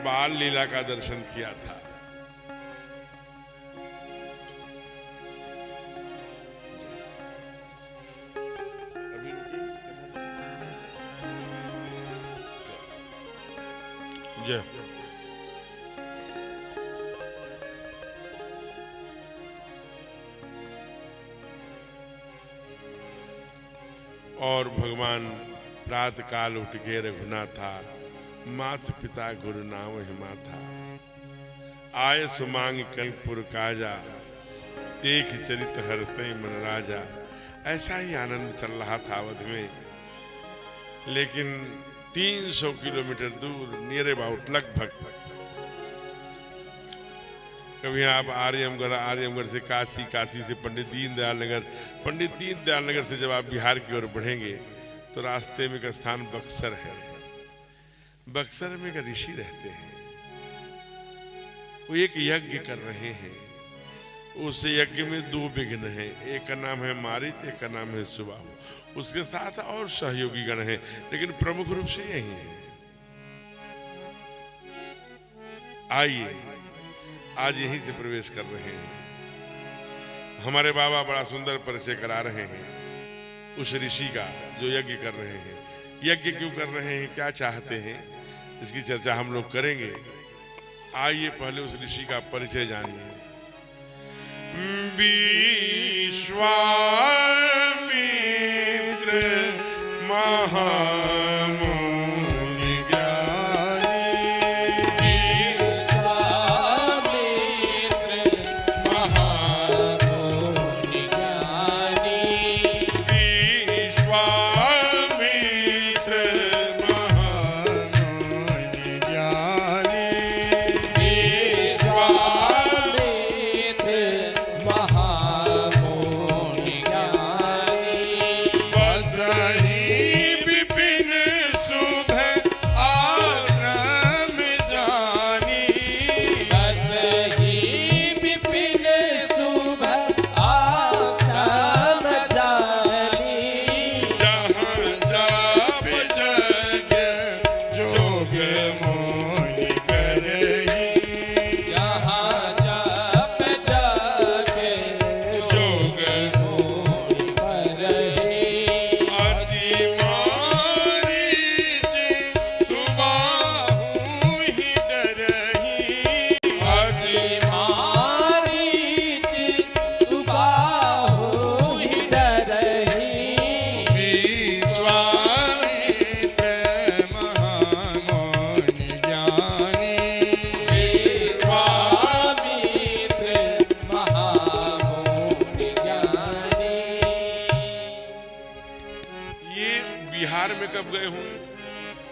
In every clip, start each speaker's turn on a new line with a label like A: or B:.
A: बाल लीला का दर्शन किया था। जय और भगवान प्रातः काल उठ के रघुनाथा मात पिता गुरु नाम हिमाथा आय सुमांग कलपुर काजा देख चरित हर्षय मन राजा। ऐसा ही आनंद चल रहा था अवध में, लेकिन 300 किलोमीटर दूर नियर अबाउट लगभग, कभी आप आर्यमगढ़ से काशी, काशी से पंडित दीनदयाल नगर से जब आप बिहार की ओर बढ़ेंगे तो रास्ते में एक स्थान बक्सर है। बक्सर में एक ऋषि रहते हैं, वो एक यज्ञ कर रहे हैं। उस यज्ञ में 2 विघ्न हैं, एक का नाम है मारिच, एक का नाम है सुबाहु। उसके साथ और सहयोगी गण हैं, लेकिन प्रमुख रूप से यही है। आइए आज यहीं से प्रवेश कर रहे हैं। हमारे बाबा बड़ा सुंदर परिचय करा रहे हैं उस ऋषि का जो यज्ञ कर रहे हैं। यज्ञ क्यों कर रहे हैं, क्या चाहते हैं, इसकी चर्चा हम लोग करेंगे। आइए पहले उस ऋषि का परिचय जानिए। विश्वामित्र महामुनि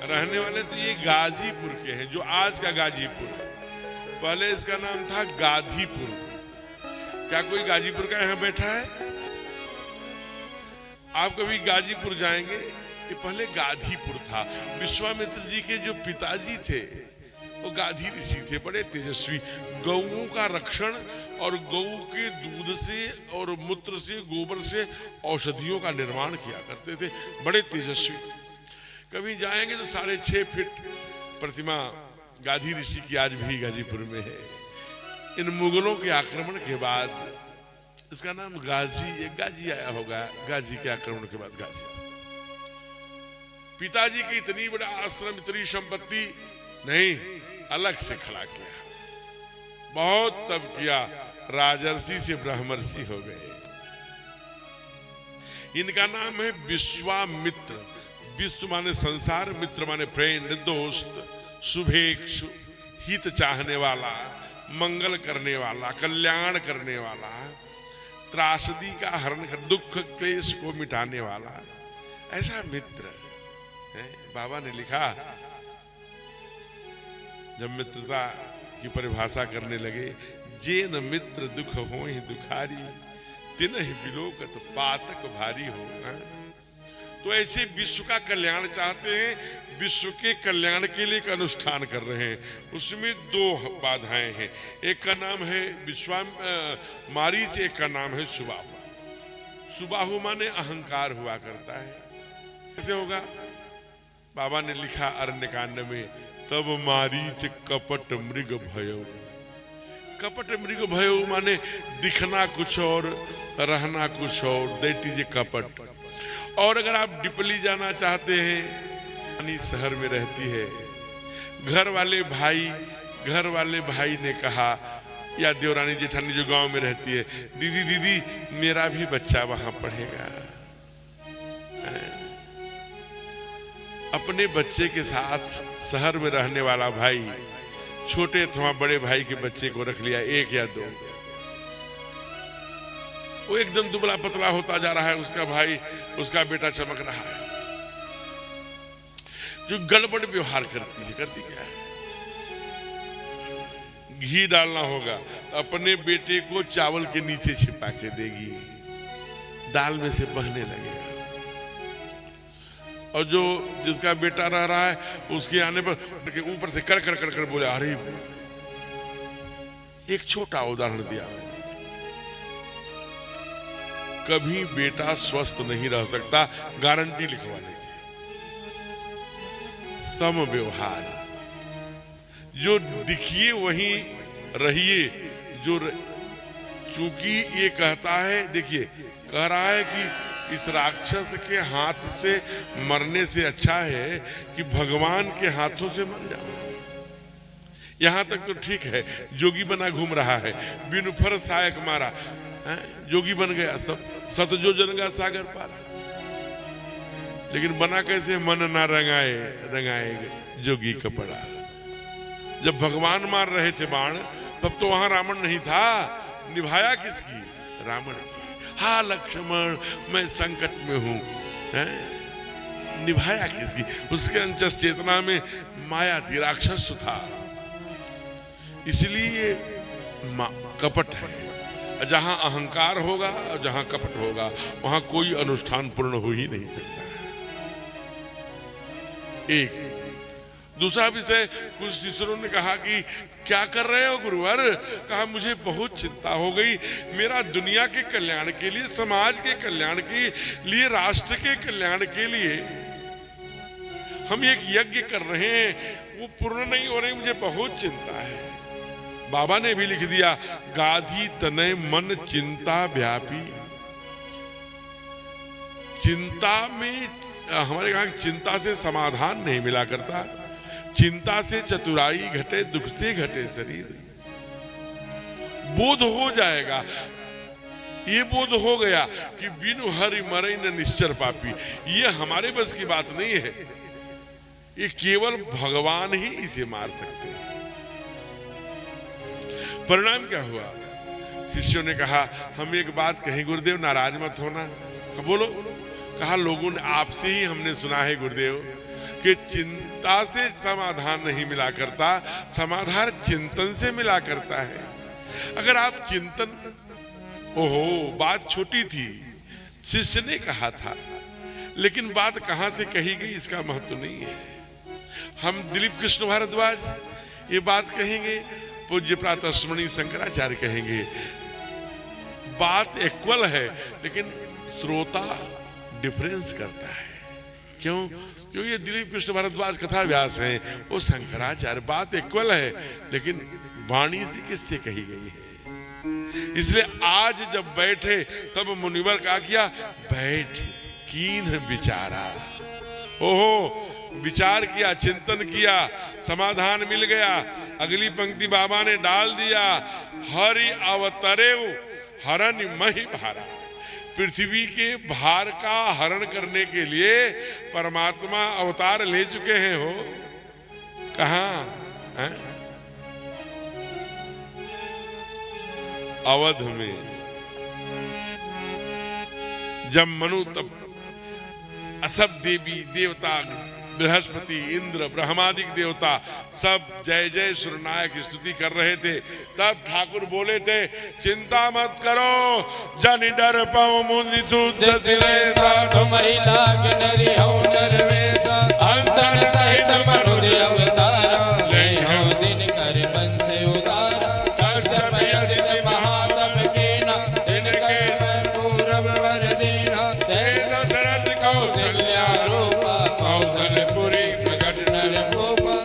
A: रहने वाले तो ये गाजीपुर के हैं, जो आज का गाजीपुर है। पहले इसका नाम था गाधीपुर। क्या कोई गाजीपुर का यहाँ बैठा है? आप कभी गाजीपुर जाएंगे, ये पहले गाधीपुर था। विश्वामित्र जी के जो पिताजी थे वो गाधी ऋषि थे, बड़े तेजस्वी। गऊ का रक्षण और गऊ के दूध से और मूत्र से, गोबर से औषधियों का निर्माण किया करते थे, बड़े तेजस्वी। कभी जाएंगे तो 6.5 फीट प्रतिमा गाधी ऋषि की आज भी गाजीपुर में है। इन मुगलों के आक्रमण के बाद इसका नाम गाजी आया होगा। गाजी के आक्रमण के बाद गाजी। पिताजी की इतनी बड़ा आश्रम, इतनी संपत्ति नहीं, अलग से खड़ा किया, बहुत तब किया, राजर्षि से ब्रह्मर्षि हो गए। इनका नाम है विश्वामित्र। विश्व माने संसार, मित्र माने फ्रेंड, दोस्त, शुभेक्षु, हित चाहने वाला, मंगल करने वाला, कल्याण करने वाला, त्रासदी का हरण कर, दुख क्लेश को मिटाने वाला, ऐसा मित्र है। बाबा ने लिखा, जब मित्रता की परिभाषा करने लगे, जेन मित्र दुख होहि दुखारी, तिनहि बिलोकत पातक भारी हो। तो ऐसे विश्व का कल्याण चाहते हैं, विश्व के कल्याण के लिए एक अनुष्ठान कर रहे हैं। उसमें 2 बाधाएं हैं, एक का नाम है मारीच, एक का नाम है सुबाहु। सुबाहु माने अहंकार हुआ करता है। कैसे होगा? बाबा ने लिखा अरण्यकांड में, तब मारीच कपट मृग भयो। कपट मृग भयो माने दिखना कुछ और रहना कुछ और, दैट इज ए कपट। और अगर आप डिपली जाना चाहते हैं, यानी शहर में रहती है, घर वाले भाई ने कहा, या देवरानी जेठानी जो गांव में रहती है, दीदी दीदी मेरा भी बच्चा वहां पढ़ेगा। अपने बच्चे के साथ शहर में रहने वाला भाई छोटे अथवा बड़े भाई के बच्चे को रख लिया, एक या दो, वो एकदम दुबला पतला होता जा रहा है, उसका भाई उसका बेटा चमक रहा है। जो गड़बड़ व्यवहार करती क्या है? घी डालना होगा, अपने बेटे को चावल के नीचे छिपा के देगी, दाल में से बहने लगेगा। और जो जिसका बेटा रह रहा है, उसके आने पर ऊपर से कर कर कर कर बोले, अरे एक छोटा उदाहरण दिया, कभी बेटा स्वस्थ नहीं रह सकता, गारंटी लिखवा लेगी। सम व्यवहार, जो दिखिए वहीं रहिए। जो चूंकि ये कहता है, देखिए कह रहा है कि इस राक्षस के हाथ से मरने से अच्छा है कि भगवान के हाथों से मर जाओ। यहां तक तो ठीक है, जोगी बना घूम रहा है, बिनु फर सहायक मारा, जोगी बन गया, सब सतजो जनगा सागर पारा। लेकिन बना कैसे? मन ना रंगाए जोगी कपड़ा। जब भगवान मार रहे थे बाण, तब तो वहां रावण नहीं था, निभाया किसकी? रावण की। हा लक्ष्मण मैं संकट में हूं, निभाया किसकी? उसके अंचस चेतना में माया थी, राक्षस था, इसलिए कपट है। जहां अहंकार होगा और जहां कपट होगा, वहां कोई अनुष्ठान पूर्ण हो ही नहीं सकता। एक दूसरा विषय, कुछ शिष्यों ने कहा कि क्या कर रहे हो गुरुवर? कहा मुझे बहुत चिंता हो गई, मेरा दुनिया के कल्याण के लिए, समाज के कल्याण के लिए, राष्ट्र के कल्याण के लिए हम एक यज्ञ कर रहे हैं, वो पूर्ण नहीं हो रही, मुझे बहुत चिंता है। बाबा ने भी लिख दिया, गाधी तनय मन चिंता व्यापी। चिंता में हमारे कहा चिंता से समाधान नहीं मिला करता, चिंता से चतुराई घटे, दुख से घटे शरीर। बोध हो जाएगा, ये बोध हो गया कि बिनु हरि मरै न निश्चर पापी। ये हमारे बस की बात नहीं है, ये केवल भगवान ही इसे मार सकते हैं। परिणाम क्या हुआ? शिष्यों ने कहा, हम एक बात कहें गुरुदेव, नाराज मत होना। बोलो। कहा, लोगों ने आपसे ही हमने सुना है गुरुदेव कि चिंता से समाधान नहीं मिला करता, समाधान चिंतन से मिला करता है। अगर आप चिंतन, ओहो बात छोटी थी, शिष्य ने कहा था, लेकिन बात कहां से कही गई इसका महत्व नहीं है। हम दिलीप कृष्ण भारद्वाज ये बात कहेंगे, पूज्य प्रातः स्मरणीय शंकराचार्य कहेंगे, बात इक्वल है, लेकिन श्रोता डिफरेंस करता है। क्यों? क्योंकि ये दिलीप कृष्ण भारद्वाज कथा व्यास हैं, वो शंकराचार्य, बात इक्वल है, लेकिन वाणी से किससे कही गई है। इसलिए आज जब बैठे तब मुनिवर का किया, बैठ कीन विचारा। ओहो, विचार किया, चिंतन किया, समाधान मिल गया। अगली पंक्ति बाबा ने डाल दिया, हरि अवतरेव हरण मही भारा। पृथ्वी के भार का हरण करने के लिए परमात्मा अवतार ले चुके हैं। हो कहां है? अवध में। जब मनु तब सब देवी देवता, बृहस्पति, इंद्र, ब्रह्मादिक देवता सब जय जय सुरनायक की स्तुति कर रहे थे, तब ठाकुर बोले थे, चिंता मत करो, जन डर पाओ मुनि तुझ सिरे साधु महिला के नरी हो नरवेसा, अंतर सहित मनुज अवतारा, ले हो दिन कर मन से उतारा, कश्यप यदि महातप कीना, जिनके पूरब वर दीना, तेज दशरथ कौशल्या रूपा, कौशलपुरी प्रगट नर भूपा,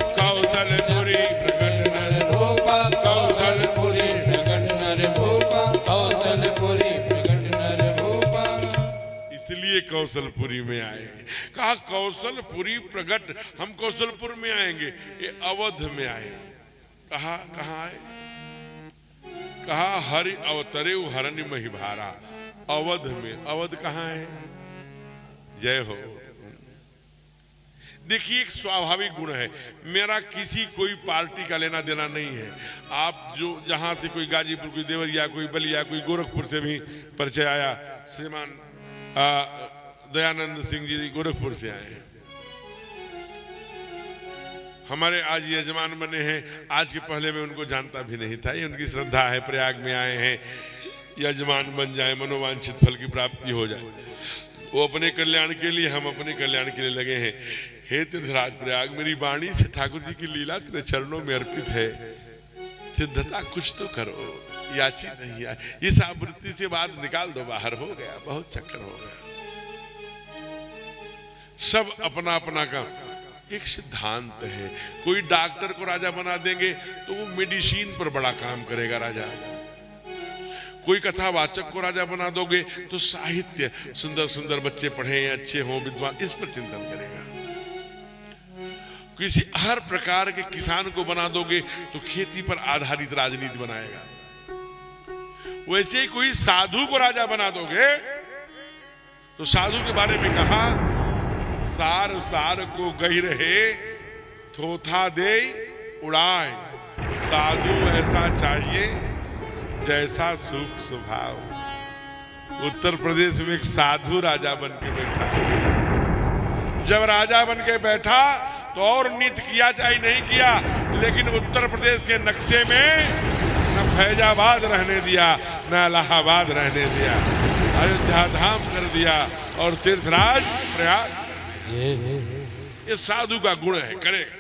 A: कौशलपुरी में आए। कहा कौशलपुरी प्रगट, हम कौशलपुर में आएंगे, ये अवध में आए। कहा कहाँ आए? कहा हरि अवतरे हरनि महिभारा, अवध में। अवध कहाँ है? जय हो। देखिए एक स्वाभाविक गुण है, मेरा किसी कोई पार्टी का लेना देना नहीं है। आप जो जहां से कोई गाजीपुर, कोई देवरिया, कोई बलिया, कोई गोरखपुर से भी परिचय आया, श्रीमान दयानंद सिंह जी गोरखपुर से आए हैं, हमारे आज यजमान बने हैं। आज के पहले मैं उनको जानता भी नहीं था, ये उनकी श्रद्धा है, प्रयाग में आए हैं, यजमान बन जाए, मनोवांछित फल की प्राप्ति हो जाए। वो अपने कल्याण के लिए, हम अपने कल्याण के लिए लगे हैं। हे तीर्थराज प्रयाग, मेरी वाणी से ठाकुर जी की लीला तेरे चरणों में अर्पित है, सिद्धता कुछ तो करो, याची नहीं है। इस आवृत्ति से बात निकाल दो बाहर, हो गया, बहुत चक्कर हो गया। सब अपना अपना काम। एक सिद्धांत है, कोई डॉक्टर को राजा बना देंगे तो वो मेडिसिन पर बड़ा काम करेगा राजा। कोई कथावाचक को राजा बना दोगे तो साहित्य, सुंदर सुंदर बच्चे पढ़े, अच्छे हों, विद्वान, इस पर चिंतन करेगा। किसी हर प्रकार के किसान को बना दोगे तो खेती पर आधारित राजनीति बनाएगा। वैसे ही कोई साधु को राजा बना दोगे तो साधु के बारे में कहा, सार सार को गही रहे, थोथा दे उड़ाए, साधु ऐसा चाहिए जैसा सुख स्वभाव। उत्तर प्रदेश में एक साधु राजा बन के बैठा। जब राजा बन के बैठा तो और नृत्य किया चाहे नहीं किया, लेकिन उत्तर प्रदेश के नक्शे में न फैजाबाद रहने दिया, न इलाहाबाद रहने दिया, अयोध्या धाम कर दिया और तीर्थराज प्रयाग। ये साधु का गुण है, करेगा,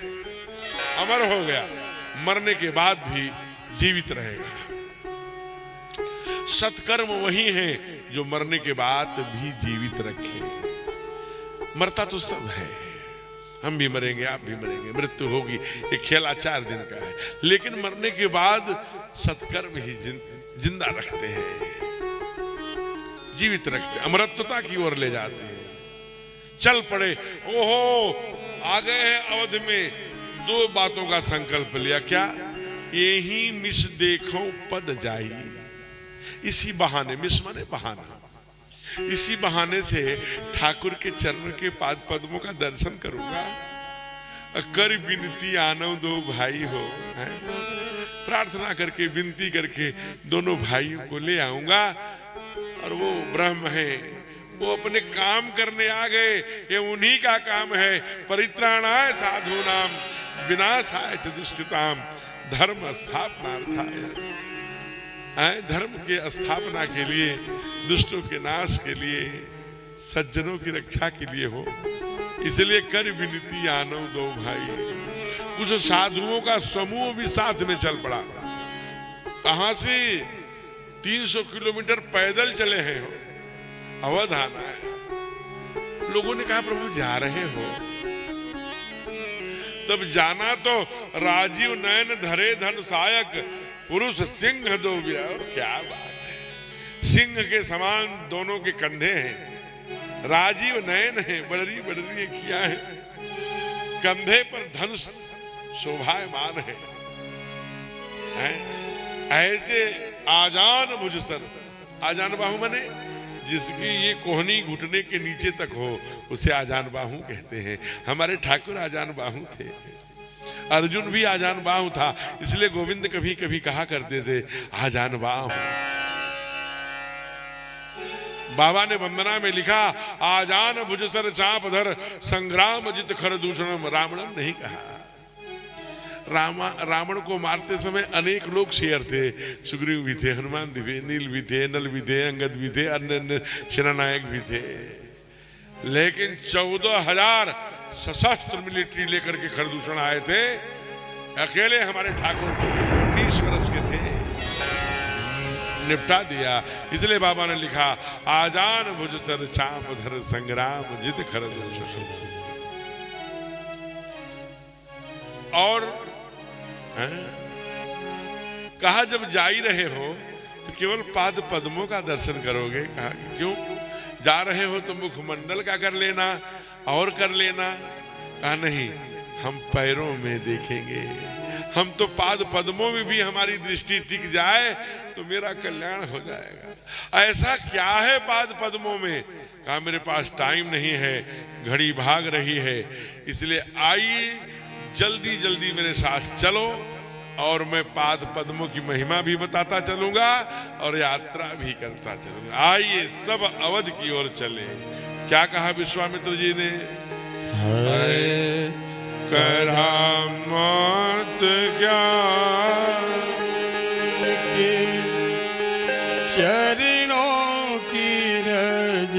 A: अमर हो गया, मरने के बाद भी जीवित रहेगा। सत्कर्म वही है जो मरने के बाद भी जीवित रखे। मरता तो सब है, हम भी मरेंगे, आप भी मरेंगे, मृत्यु होगी, एक खेला 4 दिन का है, लेकिन मरने के बाद सत्कर्म ही जिंदा रखते हैं, जीवित रखते हैं, अमरत्वता की ओर ले जाते हैं। चल पड़े, ओहो आ गए हैं अवध में। 2 बातों का संकल्प लिया, क्या? यही मिस देखो पद जाई। इसी बहाने, मिस माने बहाना, इसी बहाने से ठाकुर के चरण के पाद पद्मों का दर्शन करूंगा। कर विनती आनो दो भाई हो, प्रार्थना करके, विनती करके दोनों भाइयों को ले आऊंगा। और वो ब्रह्म है, वो अपने काम करने आ गए, ये उन्हीं का काम है। परित्राणाय साधूनाम विनाशाय च दुष्कृताम धर्म स्थापनार्थाय। धर्म के स्थापना के लिए, दुष्टों के नाश के लिए, सज्जनों की रक्षा के लिए हो, इसलिए कर विनती आनो दो भाई। कुछ साधुओं का समूह भी साथ में चल पड़ा। कहां से? 300 किलोमीटर पैदल चले हैं, अवध आना है। लोगों ने कहा प्रभु जा रहे हो? तब जाना तो राजीव नयन धरे धन सायक पुरुष सिंह दो बिरा। क्या बात है, सिंह के समान दोनों के कंधे हैं, राजीव नयन है, बड़री बड़री अखियां है, कंधे पर धनुष शोभायमान है। ऐसे आजान मुझसर, आजान बाहु मने जिसकी ये कोहनी घुटने के नीचे तक हो, उसे आजान बाहु कहते हैं। हमारे ठाकुर आजान बाहु थे, अर्जुन भी आजान बाहु था, इसलिए गोविंद कभी कभी कहा करते थे आजान बाहु। बाबा ने वंदना में लिखा, आजान भुजसर चाप धर संग्राम जित खर दूषणम। रावणम नहीं कहा। रावण को मारते समय अनेक लोग शेर थे, सुग्रीव भी थे, हनुमान भी थे, नील भी थे, नल भी थे, अंगद भी थे, अन्य सेनानायक भी थे, लेकिन 14,000 सशस्त्र मिलिट्री लेकर के खरदूषण आए थे। अकेले हमारे ठाकुर 19 वर्ष के थे, निपटा दिया। इसलिए बाबा ने लिखा, आजान भुजसर चाप धर संग्राम जित खरदूषण। और कहा जब जा ही रहे हो तो केवल पाद पद्मों का दर्शन करोगे। कहा क्यों? जा रहे हो तो मुखमंडल का कर लेना और कर लेना। कहा नहीं, हम पैरों में देखेंगे, हम तो पाद पद्मों में भी हमारी दृष्टि टिक जाए तो मेरा कल्याण हो जाएगा। ऐसा क्या है पाद पद्मों में? कहा मेरे पास टाइम नहीं है, घड़ी भाग रही है, इसलिए आइए जल्दी जल्दी मेरे साथ चलो और मैं पाद पद्मों की महिमा भी बताता चलूंगा और यात्रा भी करता चलूंगा। आइए सब अवध की ओर चले। क्या कहा विश्वामित्र जी ने? करामात क्या
B: चरणों की रज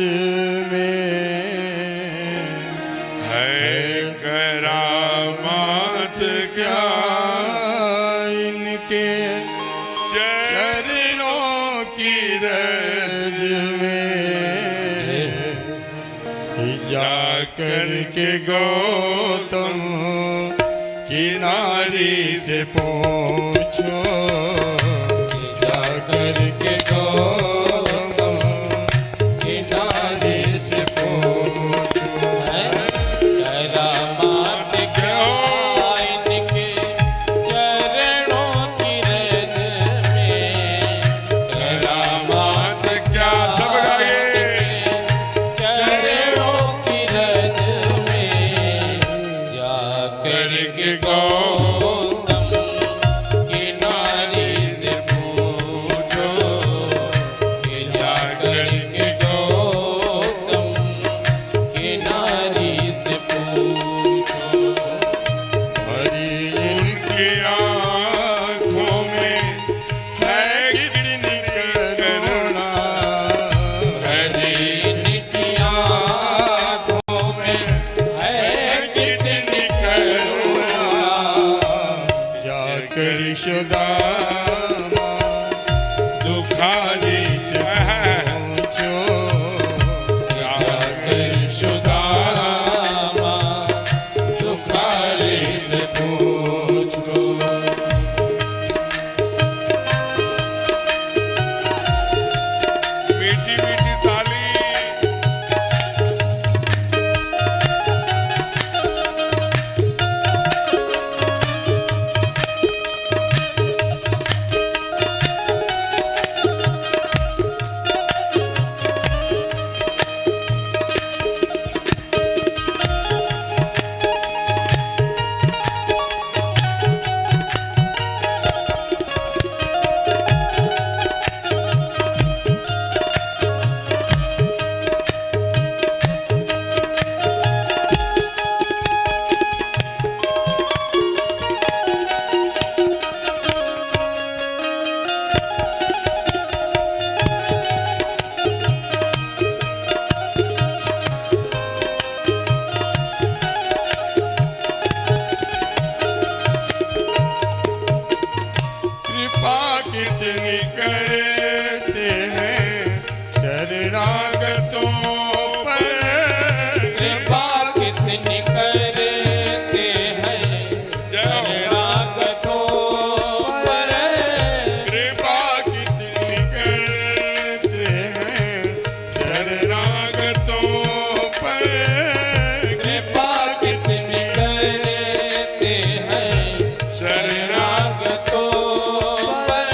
B: में
A: है, करामात क्या
B: इनके चरणों की रज में जाकर के गौतम की नारी से पूछो, जाकर के गौतम की नारी से पूछो,
C: करामात क्या इनके चरणों की रज में,
A: करामात क्या? सब गाइए।
C: चरणों की रज में जाकर के गौतम की नारी से पूछो, कि जाकर के गौतम की नारी से पूछो।
B: हरि इनकी आँखों में है कितनी करुणा,
C: हरि इनकी आँखों में है कितनी करुणा,
B: जाकर यशोदामा दुखारी से पूछो,
C: जाकर सुदामा दुखारी से पूछो।
A: मीठी मीठी ताली।
B: कृपा कितनी करते हैं शरणागतों पर,
C: कृपा कितनी करते हैं शरणागतों पर,
B: कृपा कितनी करते हैं शरणागतों पर,
C: कृपा कितनी करते हैं शरणागतों पर,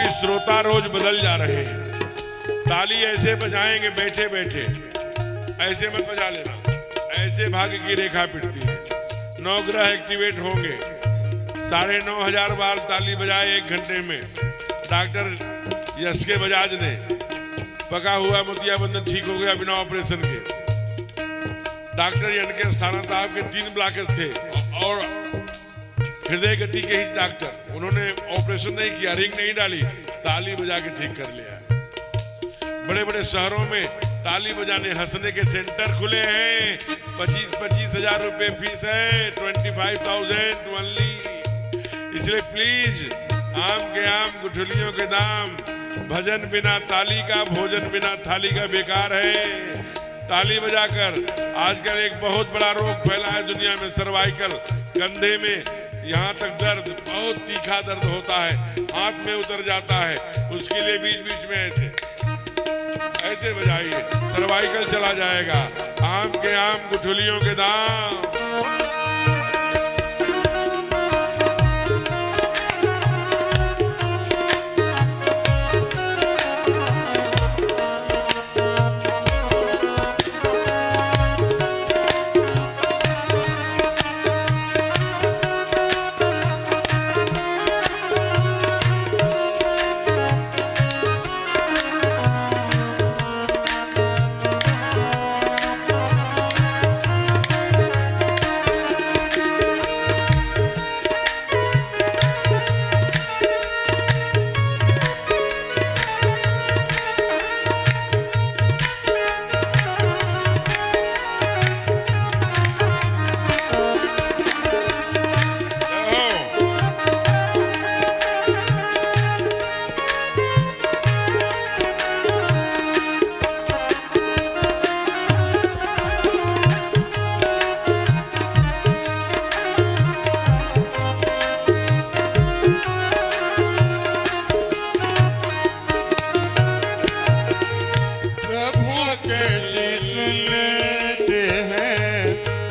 A: क्योंकि श्रोता रोज बदल जा रहे हैं। ताली ऐसे बजाएंगे बैठे बैठे, ऐसे मत बजा लेना, ऐसे भाग्य की रेखा पिटती है। 9 ग्रह एक्टिवेट होंगे। 9,500 बार ताली बजाए 1 घंटे में। डॉक्टर यश के बजाज ने पका हुआ मोतियाबंधन ठीक हो गया बिना ऑपरेशन के। डॉक्टर एन के अस्थाना साहब के 3 ब्लॉकेज थे और हृदय गति के ही डॉक्टर, उन्होंने ऑपरेशन नहीं किया, रिंग नहीं डाली, ताली बजा के ठीक कर लिया। बड़े बड़े शहरों में ताली बजाने हंसने के सेंटर खुले हैं। 25-25 हजार रुपए फीस है, 25,000 ओनली। इसलिए प्लीज आम के आम गुठलियों के दाम, भजन बिना ताली का, भोजन बिना थाली का बेकार है। ताली बजाकर आजकल एक बहुत बड़ा रोग फैला है दुनिया में, सर्वाइकल, कंधे में यहाँ तक दर्द, बहुत तीखा दर्द होता है, हाथ में उतर जाता है। उसके लिए बीच बीच में ऐसे बजाइए, सर्वाइकल चला जाएगा। आम के आम गुठलियों के दाम।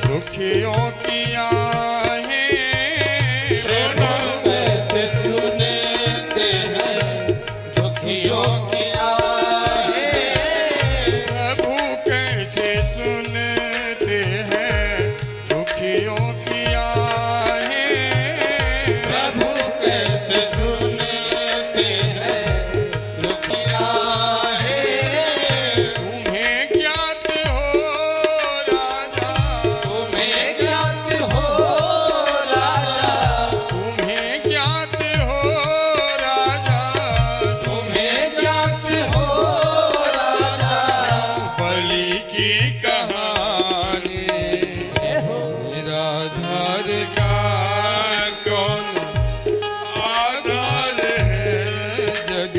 B: दुखियों की आहें
C: कैसे सुनते हैं दुखियों की आहें।
B: प्रभु कैसे सुनते हैं दुखियों की आहें।
C: प्रभु कैसे सुनते हैं दुखी आहें।
B: तुम्हें ज्ञात हो राजा,
C: तुम्हें ज्ञात हो राजा,
B: तुम्हें ज्ञात हो राजा,
C: तुम्हें ज्ञात हो राजा।
B: बलि की कहानी निराधार का कौन आधार है जग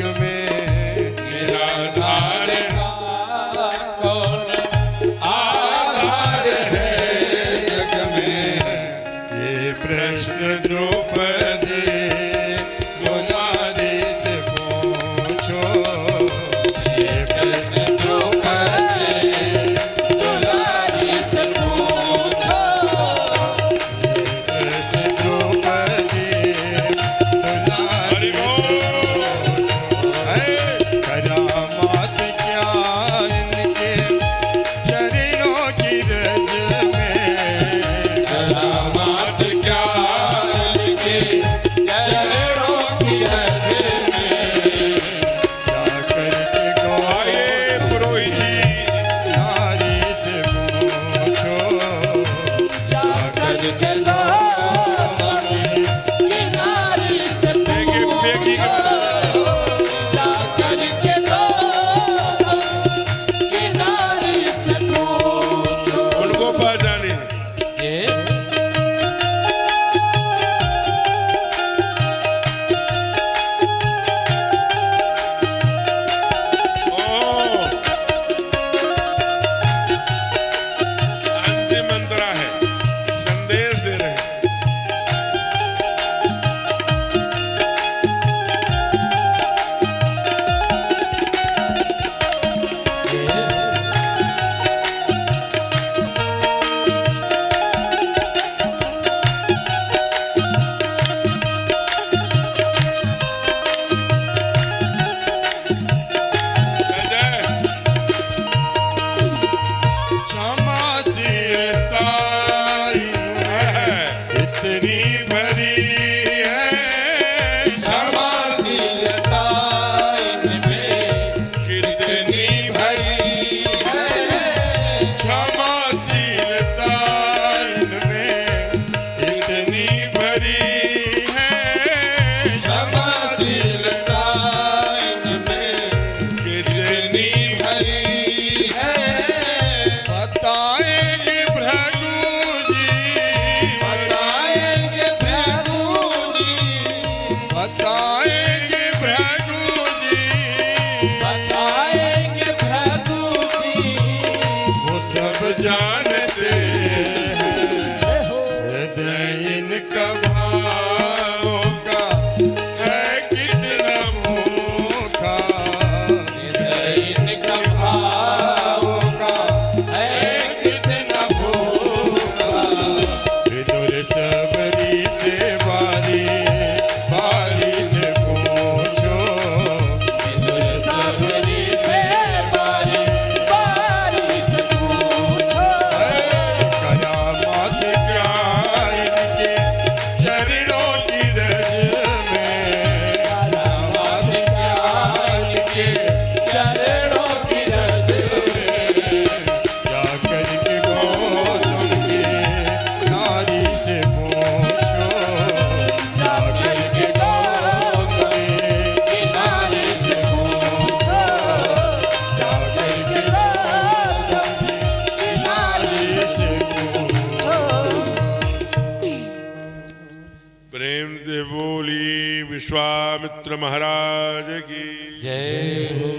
A: की
C: जय हो।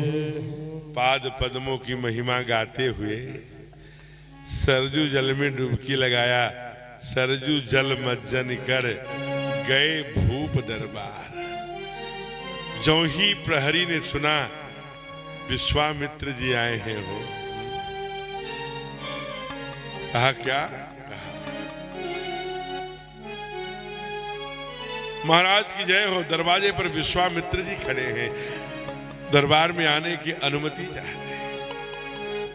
A: पाद पद्मों की महिमा गाते हुए सरजू जल में डुबकी लगाया, सरजू जल मज्जन कर गए भूप दरबार। जो ही प्रहरी ने सुना विश्वामित्र जी आए हैं हो, कहा क्या? महाराज की जय हो, दरवाजे पर विश्वामित्र जी खड़े हैं, दरबार में आने की अनुमति चाहते हैं।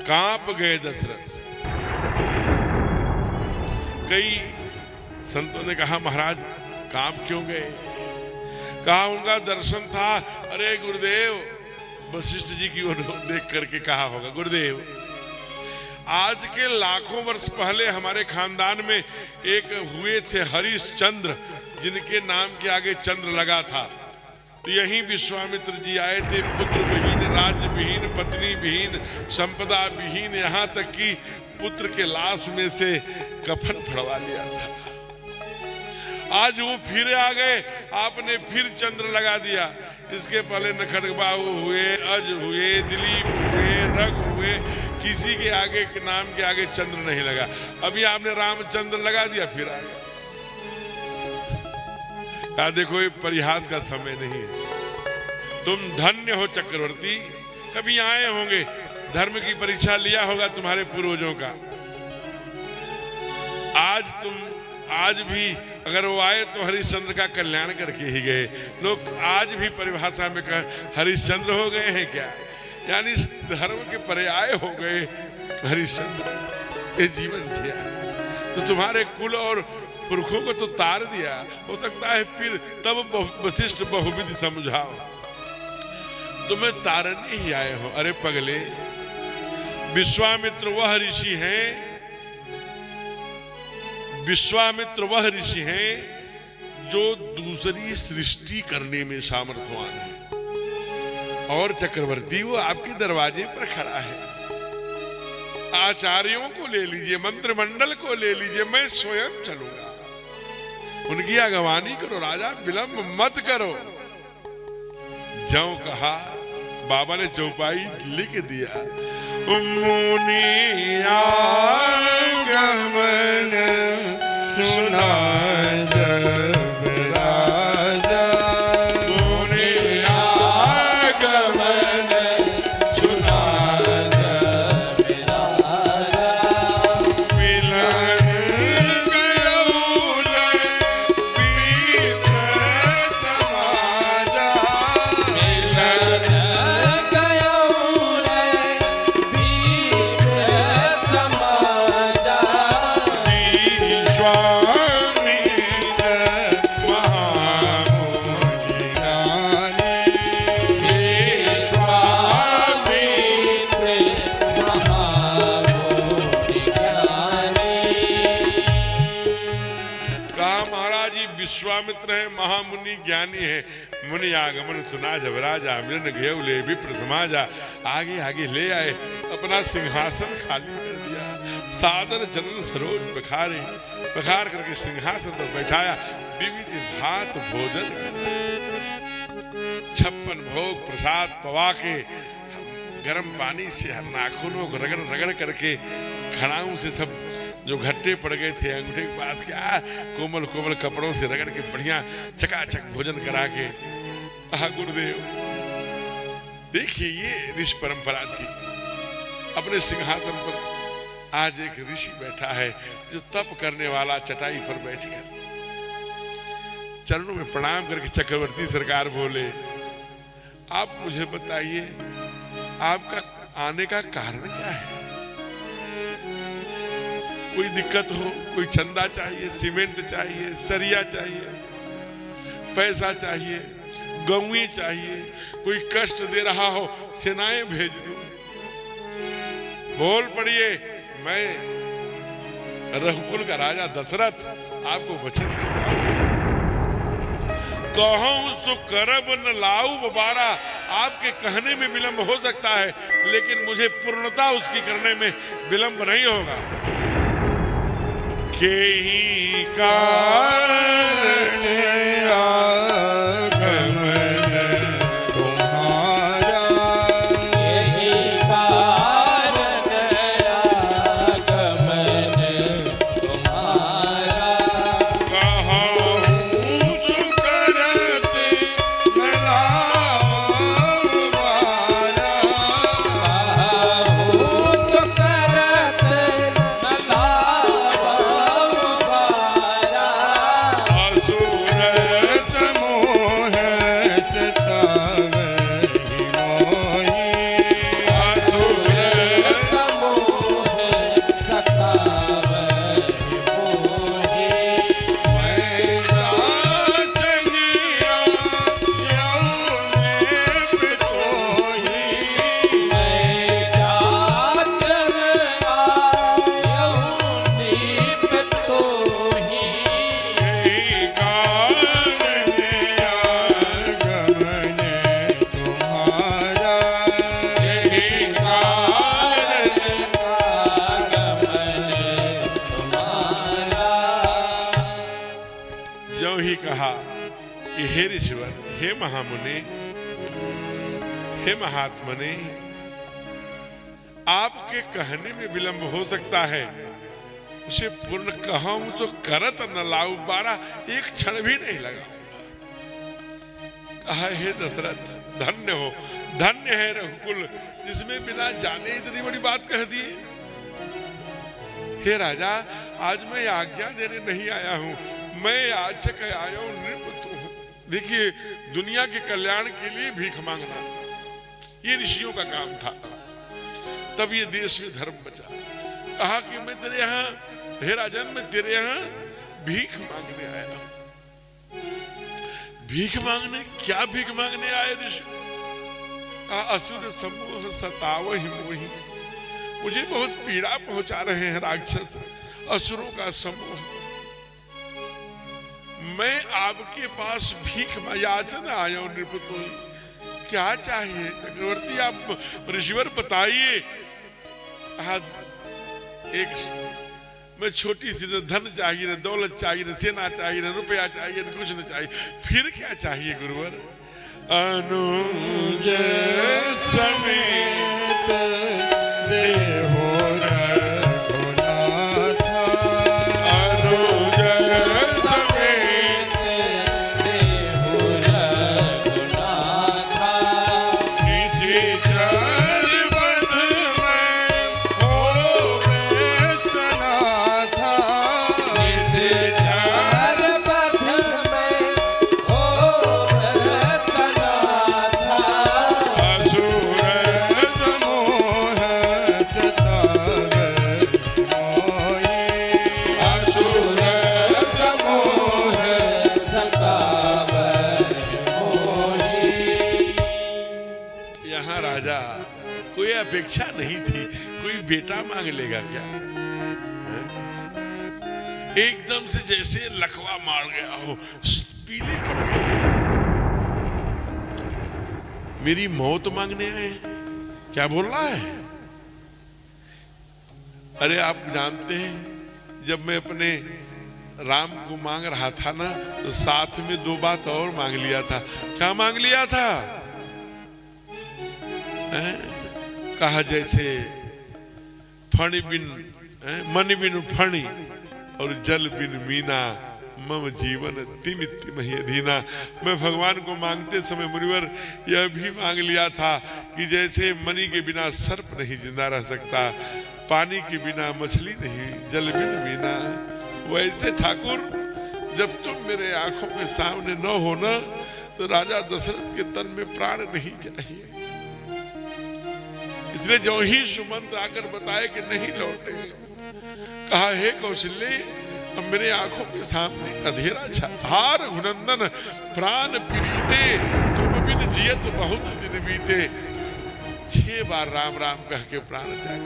A: कांप गए दशरथ। कई संतों ने कहा महाराज कांप क्यों गए? कहा उनका दर्शन था। अरे गुरुदेव, वशिष्ठ जी की ओर देख करके कहा होगा, गुरुदेव आज के लाखों वर्ष पहले हमारे खानदान में एक हुए थे हरिश्चंद्र, जिनके नाम के आगे चंद्र लगा था। तो यहीं विश्वामित्र जी आए थे, पुत्र विहीन, राज्य विहीन, पत्नी विहीन, संपदा विहीन, यहाँ तक कि पुत्र के लाश में से कफन फड़वा लिया था। आज वो फिर आ गए, आपने फिर चंद्र लगा दिया। इसके पहले नखड़बाहु हुए, अज हुए, दिलीप हुए, रघु हुए, किसी के आगे के नाम के आगे चंद्र नहीं लगा। अभी आपने रामचंद्र लगा दिया, फिर आ गया। कहा देखो ये परिहास का समय नहीं है, तुम धन्य हो चक्रवर्ती, कभी आए होंगे, धर्म की परीक्षा लिया होगा तुम्हारे पूर्वजों का। आज भी अगर वो आए तो हरिश्चंद्र का कल्याण करके ही गए। लोग आज भी परिभाषा में हरिश्चंद्र हो गए हैं क्या? यानी धर्म के पर्याय हो गए हरिश्चंद्र। ये जीवन जिया तो तुम्हारे कुल और पुरखों को तो तार दिया, हो सकता है फिर तब वशिष्ठ बहुविधि समझाओ, तुम्हें तारने ही आए हो। अरे पगले, विश्वामित्र वह ऋषि हैं, विश्वामित्र वह ऋषि हैं जो दूसरी सृष्टि करने में सामर्थ्यवान है। और चक्रवर्ती वो आपके दरवाजे पर खड़ा है। आचार्यों को ले लीजिए, मंत्रिमंडल को ले लीजिए, मैं स्वयं चलूंगा, उनकी अगवानी करो राजा, विलंब मत करो। ज्यों कहा बाबा ने चौपाई लिख दिया। मुनि आगमन
B: सुना जब राजा,
C: मुनि आगमन सुना जब राजा,
B: मिलन गयौल विप्र समाजा,
C: मिलन गयौल विप्र समाजा,
A: विश्वामित्र है, महामुनि ज्ञानी है। मुनि आगमन सुना जब राजा, मिलन गयौ ले विप्र समाजा। आगे आगे ले आए, अपना सिंहासन खाली कर दिया, सादर चंद्र सरोज पखारे, पखार करके सिंहासन पर बैठाया। विविध भात भोजन, 56 भोग प्रसाद पवा के, गर्म पानी से नाखूनों को रगड़ रगड़ करके, खड़ाऊ से सब जो घट्टे पड़ गए थे अंगूठे के पास, क्या कोमल कोमल कपड़ों से रगड़ के बढ़िया चकाचक भोजन करा के। गुरुदेव देखिए, ये ऋषि परंपरा थी। अपने सिंहासन पर आज एक ऋषि बैठा है जो तप करने वाला, चटाई पर बैठकर चरणों में प्रणाम करके चक्रवर्ती सरकार बोले, आप मुझे बताइए आपका आने का कारण क्या है? कोई दिक्कत हो, कोई चंदा चाहिए, सीमेंट चाहिए, सरिया चाहिए, पैसा चाहिए, गौएं चाहिए, कोई कष्ट दे रहा हो, सेनाएं भेज दूं? बोल पड़िए, मैं रघुकुल का राजा दशरथ आपको वचन दूंगा। कहूं सो करब न लाऊ बारा। आपके कहने में विलंब हो सकता है, लेकिन मुझे पूर्णता उसकी करने में विलंब नहीं होगा। के ही कारण
B: आगमन तुम्हारा
A: हे ऋषिवर, हे महामुनि, हे महात्मने, आपके कहने में विलंब हो सकता है, उसे पूर्ण कहूं तो करत न लाऊं, बारा एक क्षण भी नहीं लगा। कहा, हे दशरथ, धन्य हो, धन्य है रघुकुल, जिसमें बिना जाने इतनी बड़ी बात कह दी। हे राजा, आज मैं आज्ञा देने नहीं आया हूं, मैं याचक आया हूं, नृप हूं। देखिए, दुनिया के कल्याण के लिए भीख मांगना ये ऋषियों का काम था। तब ये देश में धर्म बचा। कहा कि मैं तेरे यहाँ, हे राजन, मैं तेरे यहाँ भीख मांगने आया हूं। भीख मांगने? क्या भीख मांगने आए ऋषि? असुर समूह सतावहि मोहि, मुझे बहुत पीड़ा पहुंचा रहे हैं राक्षस, असुरों का समूह। मैं आपके पास भीख याचन आया हूं नृपतोई। क्या चाहिए चक्रवर्ती, आप ऋषिवर बताइए। एक मैं छोटी सी, न धन चाहिए, न दौलत चाहिए, न सेना चाहिए, न रुपया चाहिए, न कुछ न चाहिए। फिर क्या चाहिए गुरुवर?
B: अनुज समेत देहो रघुनाथ,
A: अनुज समेत
C: देहो रघुनाथ,
B: निशिचर बध में होवे सनाथ,
C: निशिचर बध में होवे सनाथ,
B: असुर समूह चतावे मोहि,
C: असुर समूह सतावे मोहि।
A: यहाँ राजा कोई अपेक्षा नहीं थी, कोई बेटा मांग लेगा क्या? एकदम से जैसे लकवा मार गया हो, पीले पड़ गए। मेरी मौत मांगने आए हैं? क्या बोल रहा है? अरे आप जानते हैं, जब मैं अपने राम को मांग रहा था ना, तो साथ में दो बात और मांग लिया था। क्या मांग लिया था? कहा जैसे फणी बिन मन बिन फणी और जल बिन मीना, मम जीवन तिम तिम ही अधीना। मैं भगवान को मांगते समय मुनिवर यह भी मांग लिया था कि जैसे मणि के बिना सर्प नहीं जिंदा रह सकता, पानी के बिना मछली नहीं, जल बिन मीना, वैसे ठाकुर जब तुम मेरे आंखों के सामने न हो ना, तो राजा दशरथ के तन में प्राण नहीं चाहिए। इसलिए जो ही सुमंत आकर बताए कि नहीं लौटे, कहा, हे कौशल्य, अब मेरे आंखों के सामने अंधेरा छा। हार रघुनंदन प्राण प्रीते, तुम बिन जियत बहुत दिन बीते। 6 बार राम राम कह के प्राण त्याग।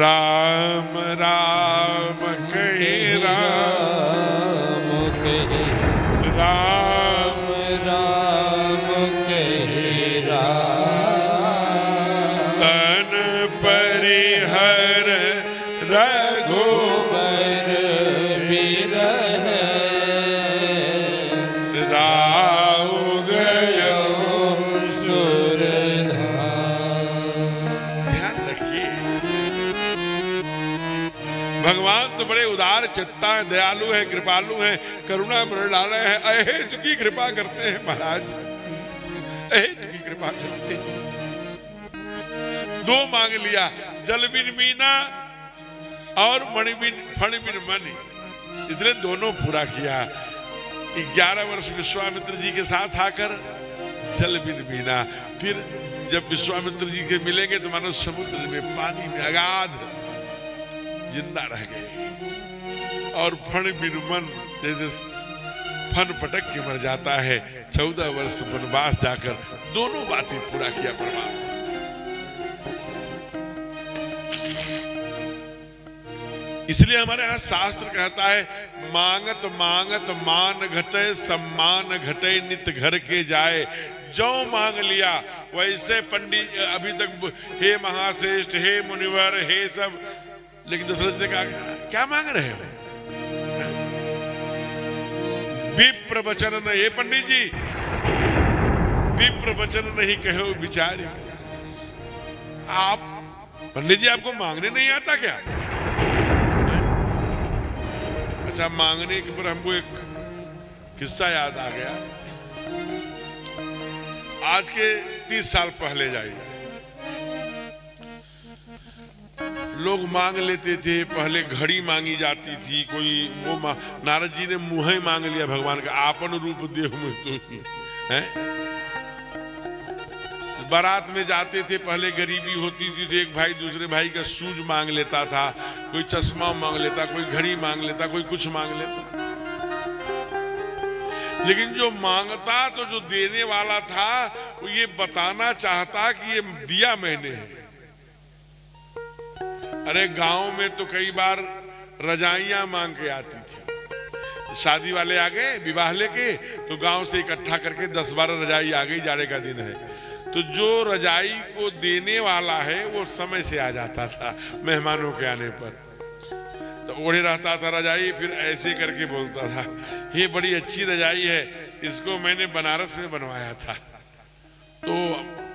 A: राम राम कहे राम,
C: कहे
A: राम
C: राम, कहे राम,
A: तन परिहर रघुबर
C: बिरह
A: राव गयो
C: सुरधार।
A: ध्यान रखिए, भगवान तो बड़े उदार चित्ता है, दयालु है, कृपालु है, करुणा मृणालय है। अहेतु की कृपा करते हैं महाराज, अहेतु की कृपा करते हैं। 2 मांग लिया, जल बिन मीना और मणि बिन फण बिन मणि, इसलिए दोनों पूरा किया। 11 वर्ष विश्वामित्र जी के साथ आकर जल बिन मीना। फिर जब विश्वामित्र जी के मिलेंगे तो मानो समुद्र में, पानी में अगाध जिंदा रह गए। और फण बिन मन, जैसे फन पटक के मर जाता है। 14 वर्ष वनवास जाकर दोनों बातें पूरा किया परमात्मा। इसलिए हमारे यहाँ शास्त्र कहता है, मांगत मांगत मान घटे, सम्मान घटे, नित घर के जाए। जो मांग लिया वैसे पंडित अभी तक, हे महाश्रेष्ठ, हे मुनिवर, हे सब, लेकिन दशरथ ने कहा, क्या मांग रहे हो? विप्र वचन न, ये पंडित जी विप्र वचन नहीं कहो विचार। आप पंडित जी आपको मांगने नहीं आता क्या? अच्छा, मांगने के पर हमको एक किस्सा याद आ गया। आज के 30 साल पहले जाइए, लोग मांग लेते थे। पहले घड़ी मांगी जाती थी, कोई वो नारद जी ने मुँह मांग लिया भगवान का, आपन रूप देह में तू है। बारात में जाते थे, पहले गरीबी होती थी तो एक भाई दूसरे भाई का शूज मांग लेता था, कोई चश्मा मांग लेता, कोई घड़ी मांग लेता, कोई कुछ मांग लेता। लेकिन जो मांगता तो जो देने वाला था वो ये बताना चाहता कि ये दिया मैंने है। अरे गांव में तो कई बार रजाइयां मांग के आती थी। शादी वाले आ गए विवाह लेके तो गांव से इकट्ठा करके 10-12 रजाई आ गई, जाड़े का दिन है तो जो रजाई को देने वाला है वो समय से आ जाता था मेहमानों के आने पर, तो ओढ़े रहता था रजाई, फिर ऐसे करके बोलता था ये बड़ी अच्छी रजाई है, इसको मैंने बनारस में बनवाया था। तो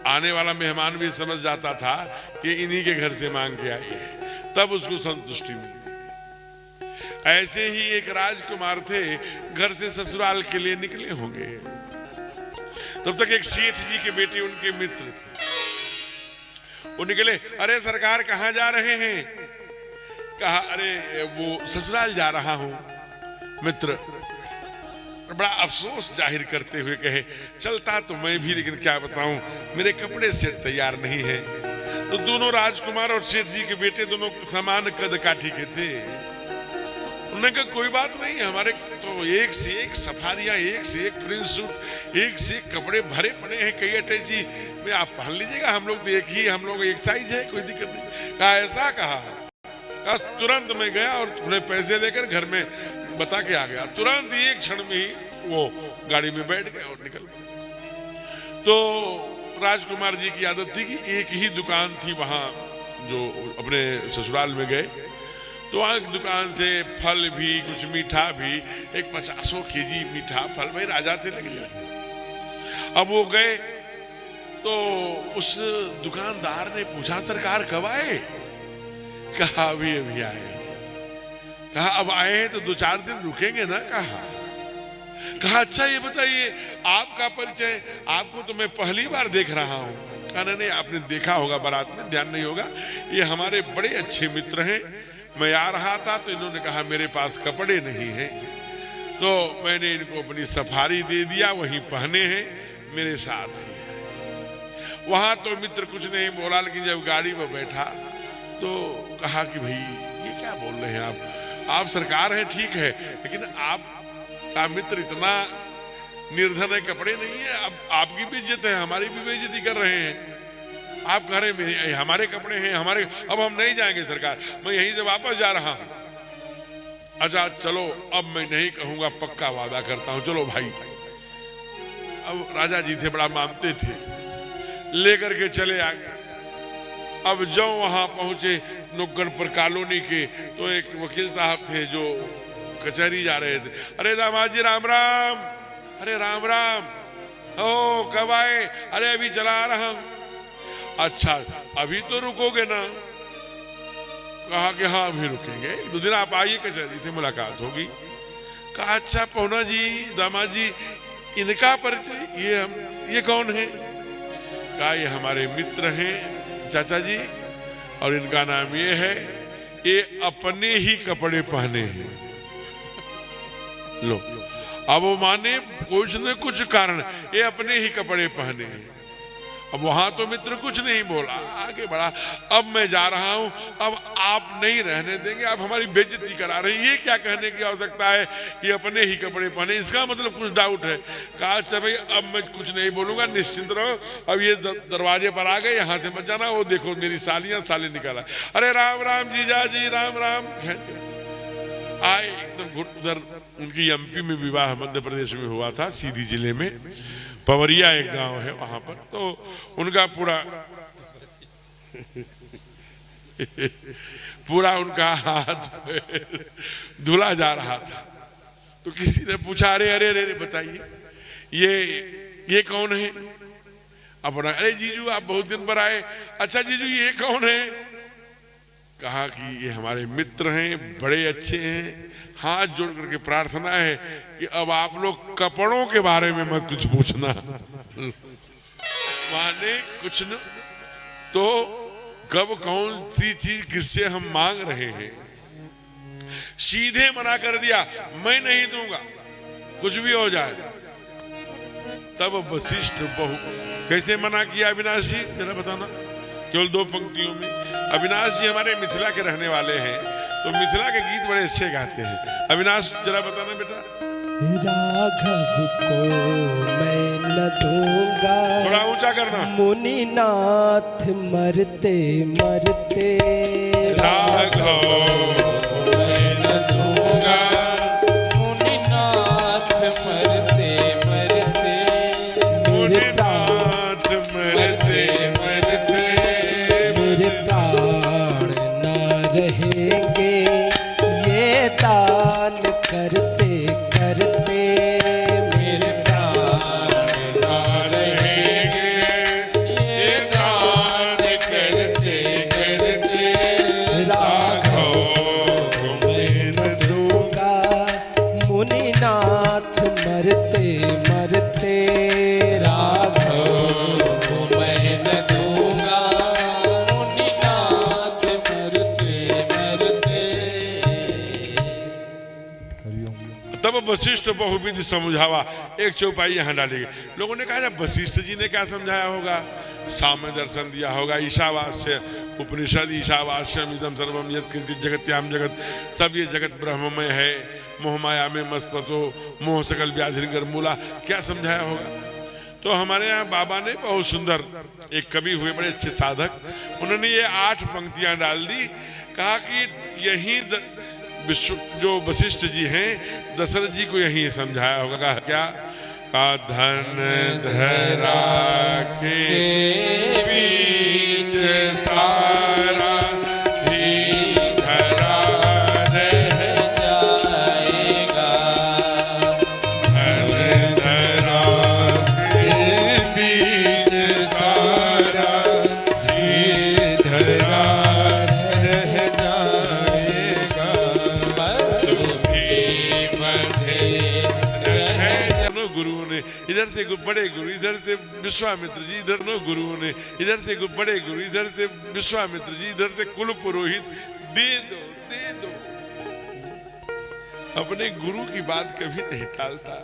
A: आने वाला मेहमान भी समझ जाता था कि इन्हीं के घर से मांग के आई है, तब उसको संतुष्टि मिलती थी। ऐसे ही एक राजकुमार थे, घर से ससुराल के लिए निकले होंगे, तब तक एक सेठ जी के बेटे उनके मित्र थे। वो निकले, अरे सरकार कहाँ जा रहे हैं? कहा अरे वो ससुराल जा रहा हूं। मित्र बड़ा अफसोस जाहिर करते हुए कहे, चलता तो मैं भी, लेकिन क्या बताऊं मेरे कपड़े सेट तैयार नहीं है। तो दोनों राजकुमार और सेठ जी के बेटे दोनों समान कद काठी के थे। उन्होंने कहा कोई बात नहीं, हमारे तो एक से एक सफारियां, एक से एक प्रिंस सूट, एक से एक कपड़े भरे पड़े हैं, कई अटैची में आप पहन लीजिएगा, हम लोग तो एक ही, हम लोग एक साइज है, कोई दिक्कत नहीं। कहा ऐसा कहा, तुरंत मैं गया और थोड़े पैसे लेकर घर में बता के आ गया। तुरंत एक क्षण में ही वो गाड़ी में बैठ गया और निकल गया। तो राजकुमार जी की आदत थी कि एक ही दुकान थी वहां, जो अपने ससुराल में गए तो वहां दुकान से फल भी कुछ मीठा भी, एक 50 केजी मीठा फल, भाई राजा थे लग जाए। अब वो गए तो उस दुकानदार ने पूछा सरकार कब आए? कहा अभी अभी आए। कहा अब आए हैं तो 2-4 दिन रुकेंगे ना? कहा अच्छा ये बताइए आपका परिचय, आपको तो मैं पहली बार देख रहा हूं। कहा नहीं आपने देखा होगा बारात में, ध्यान नहीं होगा, ये हमारे बड़े अच्छे मित्र हैं। मैं आ रहा था तो इन्होंने कहा मेरे पास कपड़े नहीं हैं, तो मैंने इनको अपनी सफारी दे दिया, वहीं पहने हैं मेरे साथ ही। वहां तो मित्र कुछ नहीं बोला, लेकिन जब गाड़ी में बैठा तो कहा कि भाई ये क्या बोल रहे हैं आप सरकार हैं ठीक है, लेकिन आप का मित्र इतना निर्धन है, कपड़े नहीं है, अब आपकी भी इज्जत है, हमारी भी बेइज्जती कर रहे हैं। आप कह रहे हैं हमारे कपड़े हैं हमारे, अब हम नहीं जाएंगे सरकार, मैं यहीं से वापस जा रहा हूं। अच्छा चलो अब मैं नहीं कहूंगा, पक्का वादा करता हूं, चलो भाई। अब राजा जी थे, बड़ा मानते थे, लेकर के चले आ गए। अब जो वहां पहुंचे नुक्कड़ पर कॉलोनी के, तो एक वकील साहब थे जो कचहरी जा रहे थे। अरे दामाद जी राम राम। अरे राम राम, ओ कब आए? अरे अभी चला आ रहा हूं। अच्छा अभी तो रुकोगे ना? कहा कि हाँ अभी रुकेंगे, 2 दिन आप आइए, कचहरी से मुलाकात होगी। कहा अच्छा पहुना जी, दामाद जी, इनका परिचय, ये कौन है? कहा ये हमारे मित्र हैं चाचा जी, और इनका नाम ये है, ये अपने ही कपड़े पहने हैं। लो अब वो माने कुछ न कुछ कारण, ये अपने ही कपड़े पहने हैं। अब वहां तो मित्र कुछ नहीं बोला, आगे बढ़ा। अब मैं जा रहा हूं, अब आप नहीं रहने देंगे, आप हमारी बेइज्जती करा रहे हैं, ये क्या कहने की आवश्यकता है कि अपने ही कपड़े पहने, इसका मतलब कुछ डाउट है। कहा अच्छा भाई अब मैं कुछ नहीं बोलूंगा, निश्चिंत रहो, अब ये दरवाजे पर आ गए, यहाँ से मत जाना, वो देखो मेरी सालियां साले निकाला। अरे राम राम जीजा जी राम राम। आए एकदम उधर, उनकी एमपी में विवाह मध्य प्रदेश में हुआ था, सीधी जिले में, पवरिया एक गांव है वहां पर। तो उनका पूरा उनका हाथ धुला जा रहा था। तो किसी ने पूछा, अरे अरे अरे बताइए ये कौन है? अपना, अरे जीजू आप बहुत दिन पर आए, अच्छा जीजू ये कौन है? कहा कि ये हमारे मित्र हैं, बड़े अच्छे हैं, हाथ जोड़ करके प्रार्थना है कि अब आप लोग कपड़ों के बारे में मत कुछ पूछना। माने कुछ न तो कब कौन सी चीज किससे हम मांग रहे हैं, सीधे मना कर दिया, मैं नहीं दूंगा कुछ भी हो जाए। तब वशिष्ठ बहु कैसे मना किया अविनाश जी, जरा बताना केवल 2 पंक्तियों में। अविनाश जी हमारे मिथिला के रहने वाले हैं, तो मिथिला के गीत बड़े अच्छे गाते हैं। अविनाश जरा बताना बेटा।
D: राघव को मैं न दूंगा,
A: थोड़ा ऊंचा करना।
D: मुनिनाथ मरते मरते
A: राघव
C: मैं न दूंगा, मुनिनाथ मरते मरते,
A: मुनिनाथ मरते मरते
D: मेरे प्राण न रहेंगे, ये दान करते करते
C: मेरे प्राण ना रहेंगे, ये दान करते करते,
D: राघव
A: मैं न दूंगा।
D: मुनिनाथ मरते मरते
C: राघव को मैं न दूंगा, मुनिनाथ मरते मरते।
A: तब वशिष्ठ बहुविध समझावा, एक चौपाई यहाँ डाली गई। लोगों ने कहा जब वशिष्ठ जी ने क्या समझाया होगा, साम्य दर्शन दिया होगा, ईशावास्य उपनिषद, ईशावास्यम इदम सर्वम यत् किंचित् जगत्याम जगत, सब ये जगत ब्रह्ममय है, मोह माया में मस्पतो मोह सकल व्याधिर मूला, क्या समझाया होगा। तो हमारे यहाँ बाबा ने बहुत सुंदर, एक कवि हुए बड़े अच्छे साधक, उन्होंने ये 8 पंक्तियां डाल दी। कहा कि यही जो वशिष्ठ जी हैं दशरथ जी को यही समझाया होगा। कहा क्या? का धन धरा के बीच सारा ही धरा रह
C: जाएगा,
A: धन धरा
B: के बीच सारा ही धरा रह जाएगा,
C: सुखी बंधे रह।
A: दोनों गुरुओं ने इधर से बड़े गुरु, इधर से विश्वामित्र जी, इधर दोनों गुरुओं ने इधर से बड़े गुरु, इधर से विश्वामित्र जी, इधर से कुल पुरोहित, दे दो दे दो। अपने गुरु की बात कभी नहीं टालता,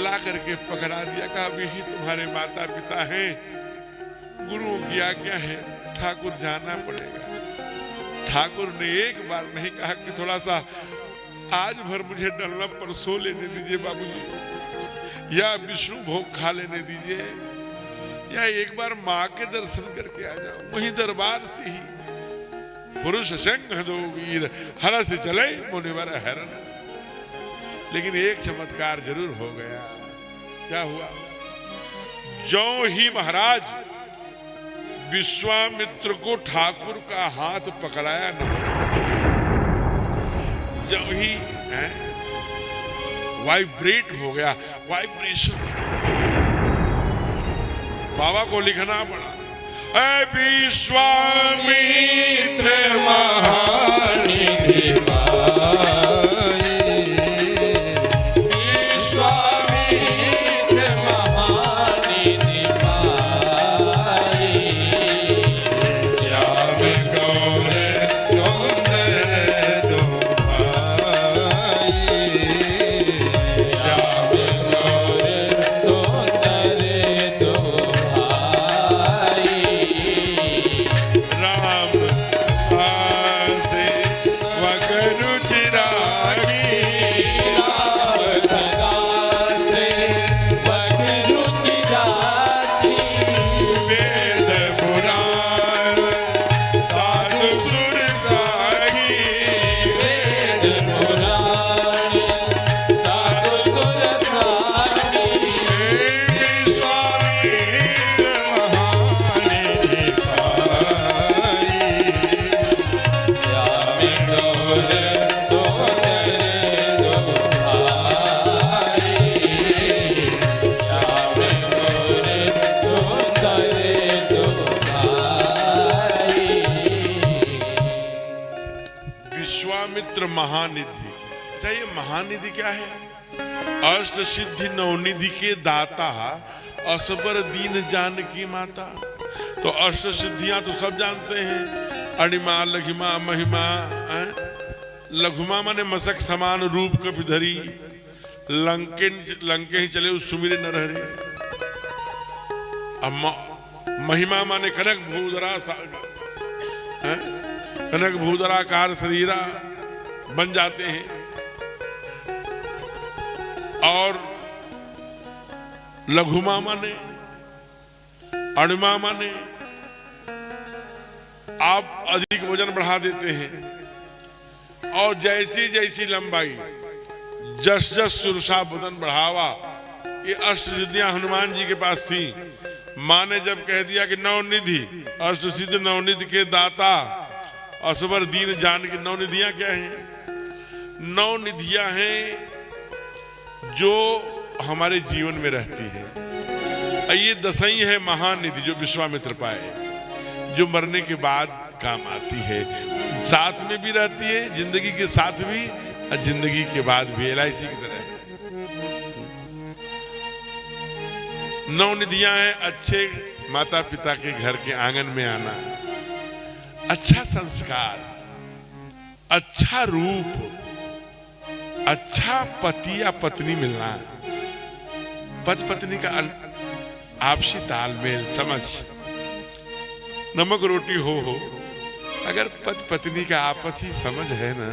A: ला करके पकड़ा दिया। कहा अभी ही तुम्हारे माता पिता हैं, गुरुओं की आज्ञा है, ठाकुर जाना पड़ेगा। ठाकुर ने एक बार नहीं कहा कि थोड़ा सा आज भर मुझे डल्लम पर सो लेने दीजिए बाबूजी, या विष्णु भोग खा लेने दीजिए, या एक बार माँ के दर्शन करके आ जाओ। वहीं दरबार से ही पुरुष संग दो वीर हर से चले मुनिवर हरण। लेकिन एक चमत्कार जरूर हो गया। क्या हुआ? जो ही महाराज विश्वामित्र को ठाकुर का हाथ पकड़ाया न, जब ही वाइब्रेट हो गया, वाइब्रेशन, बाबा को लिखना पड़ा, ऐ विश्वामित्र
B: महानिधि
C: विश्वामित्र महानिधि पाई,
B: श्याम गौर सुंदर दो भाई,
C: श्याम गौर सुंदर दो भाई,
A: राम आसे वकर पुत्र महानिधि। अच्छा, ये महानिधि क्या है? अष्ट सिद्धि नवनिधि के दाता, असबर दीन जानकी माता। तो अष्ट सिद्धियां तो सब जानते हैं, अणिमा लघिमा महिमा। लघुमा माने मसक समान रूप कपिधरी, लंके ही चले उस सुमिर नरहरि। महिमा माने कनक भूधरा, कनक भूधराकार शरीरा बन जाते हैं। और लघुमा माने, अणुमा माने आप अधिक वजन बढ़ा देते हैं। और जैसी जैसी लंबाई, जस जस सुरसा बदन बढ़ावा, ये अष्ट सिद्धियां हनुमान जी के पास थी। माँ ने जब कह दिया कि नवनिधि, अष्ट सिद्ध नवनिधि के दाता, असबर दीन जान की। नवनिधियां क्या हैं? नवनिधियां हैं जो हमारे जीवन में रहती है। ये दसई है महानिधि जो विश्वामित्र पाए, जो मरने के बाद काम आती है, साथ में भी रहती है, जिंदगी के साथ भी और जिंदगी के बाद भी, LIC की तरह। नवनिधियां हैं अच्छे माता पिता के घर के आंगन में आना, अच्छा संस्कार, अच्छा रूप, अच्छा पति या पत्नी मिलना, पति पत्नी का आपसी तालमेल, समझ, नमक रोटी हो। अगर पति पत्नी का आपसी समझ है ना,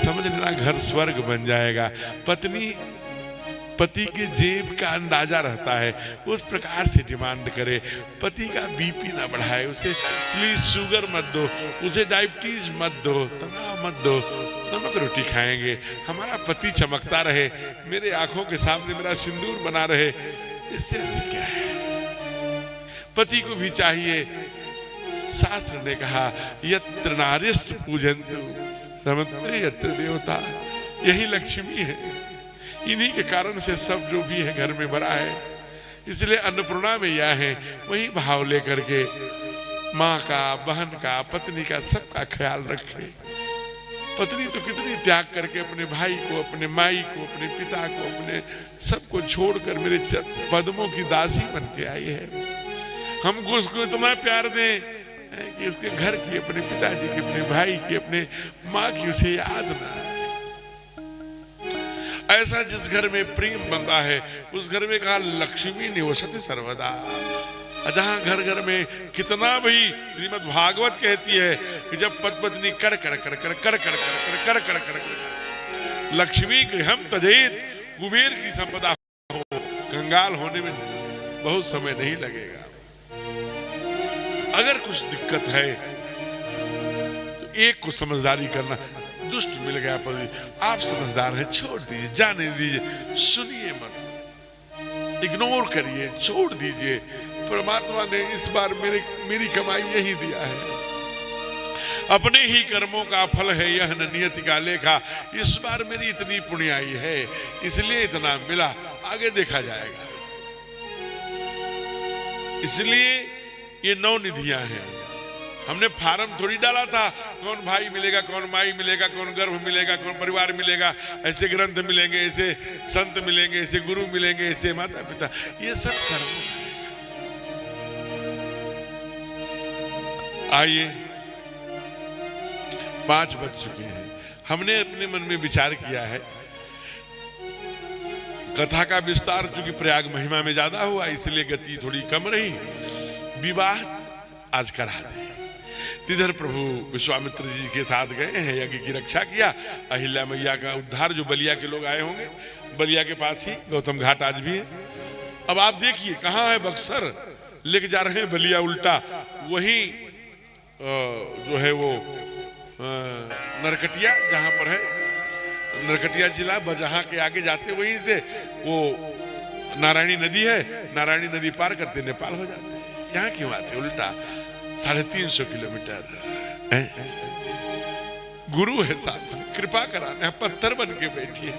A: समझ लेना घर स्वर्ग बन जाएगा। पत्नी पति के जेब का अंदाजा रहता है, उस प्रकार से डिमांड करे। पति का BP ना बढ़ाए, उसे प्लीज शुगर मत दो, उसे डायबिटीज मत दो, तनाव मत दो, नमक रोटी खाएंगे, हमारा पति चमकता रहे, मेरे आंखों के सामने मेरा सिंदूर बना रहे। इससे अधिक क्या है? पति को भी चाहिए, शास्त्र ने कहा यत्र नारीस्तु पूजन्तु रमन्ते यत्र देवता। यही लक्ष्मी है, इन्हीं के कारण से सब जो भी है घर में भरा है। इसलिए अन्नपूर्णा में यह है, वही भाव लेकर के माँ का, बहन का, पत्नी का, सबका ख्याल रखे। पत्नी तो कितनी त्याग करके अपने भाई को, अपने माई को, अपने पिता को, अपने सबको छोड़कर मेरे पद्मों की दासी बन के आई है। हमको उसको इतना प्यार दें कि उसके घर की, अपने पिताजी की, अपने भाई की, अपने माँ की उसे याद ना आए। ऐसा जिस घर में प्रेम बनता है, उस घर में कहा लक्ष्मी निवसति सर्वदा। जहां घर घर में कितना भी, श्रीमद् भागवत कहती है कि जब पति पत्नी कर कर कर कर कर कर कर कर कर कर लक्ष्मी गृहम तजेत, कुबेर की संपदा हो, कंगाल होने में बहुत समय नहीं लगेगा। अगर कुछ दिक्कत है तो एक को समझदारी करना, दुष्ट मिल गया पति, आप समझदार हैं, छोड़ दीजिए, जाने दीजिए, सुनिए मत, इग्नोर करिए, छोड़ दीजिए। परमात्मा ने इस बार मेरी कमाई यही दिया है, अपने ही कर्मों का फल है यह न नियति का लेखा। इस बार मेरी इतनी पुण्याई है, इसलिए इतना मिला, आगे देखा जाएगा। इसलिए ये 9 निधियां हैं। हमने फार्म थोड़ी डाला था, कौन भाई मिलेगा, कौन माई मिलेगा, कौन गर्भ मिलेगा, कौन परिवार मिलेगा, ऐसे ग्रंथ मिलेंगे, ऐसे संत मिलेंगे, ऐसे गुरु मिलेंगे, ऐसे माता पिता, ये सब कर्म। आइए 5 बज चुके हैं। हमने अपने मन में विचार किया है, कथा का विस्तार चूंकि प्रयाग महिमा में ज्यादा हुआ, इसलिए गति थोड़ी कम रही। विवाह आज करा दें। तिधर प्रभु विश्वामित्र जी के साथ गए हैं, यज्ञ की रक्षा किया, अहिल्या मैया का उद्धार। जो बलिया के लोग आए होंगे, बलिया के पास ही गौतम घाट आज भी है। अब आप देखिए कहाँ है बक्सर, लेके जा रहे हैं बलिया उल्टा। वही जो है वो नरकटिया जहां पर है, नरकटिया जिला बजहा के आगे जाते वहीं से वो नारायणी नदी है, नारायणी नदी पार करते नेपाल हो जाते हैं। यहाँ क्यों आते उल्टा? 350 किलोमीटर। गुरु है साथ में, कृपा कराने, पत्थर बन के बैठिए।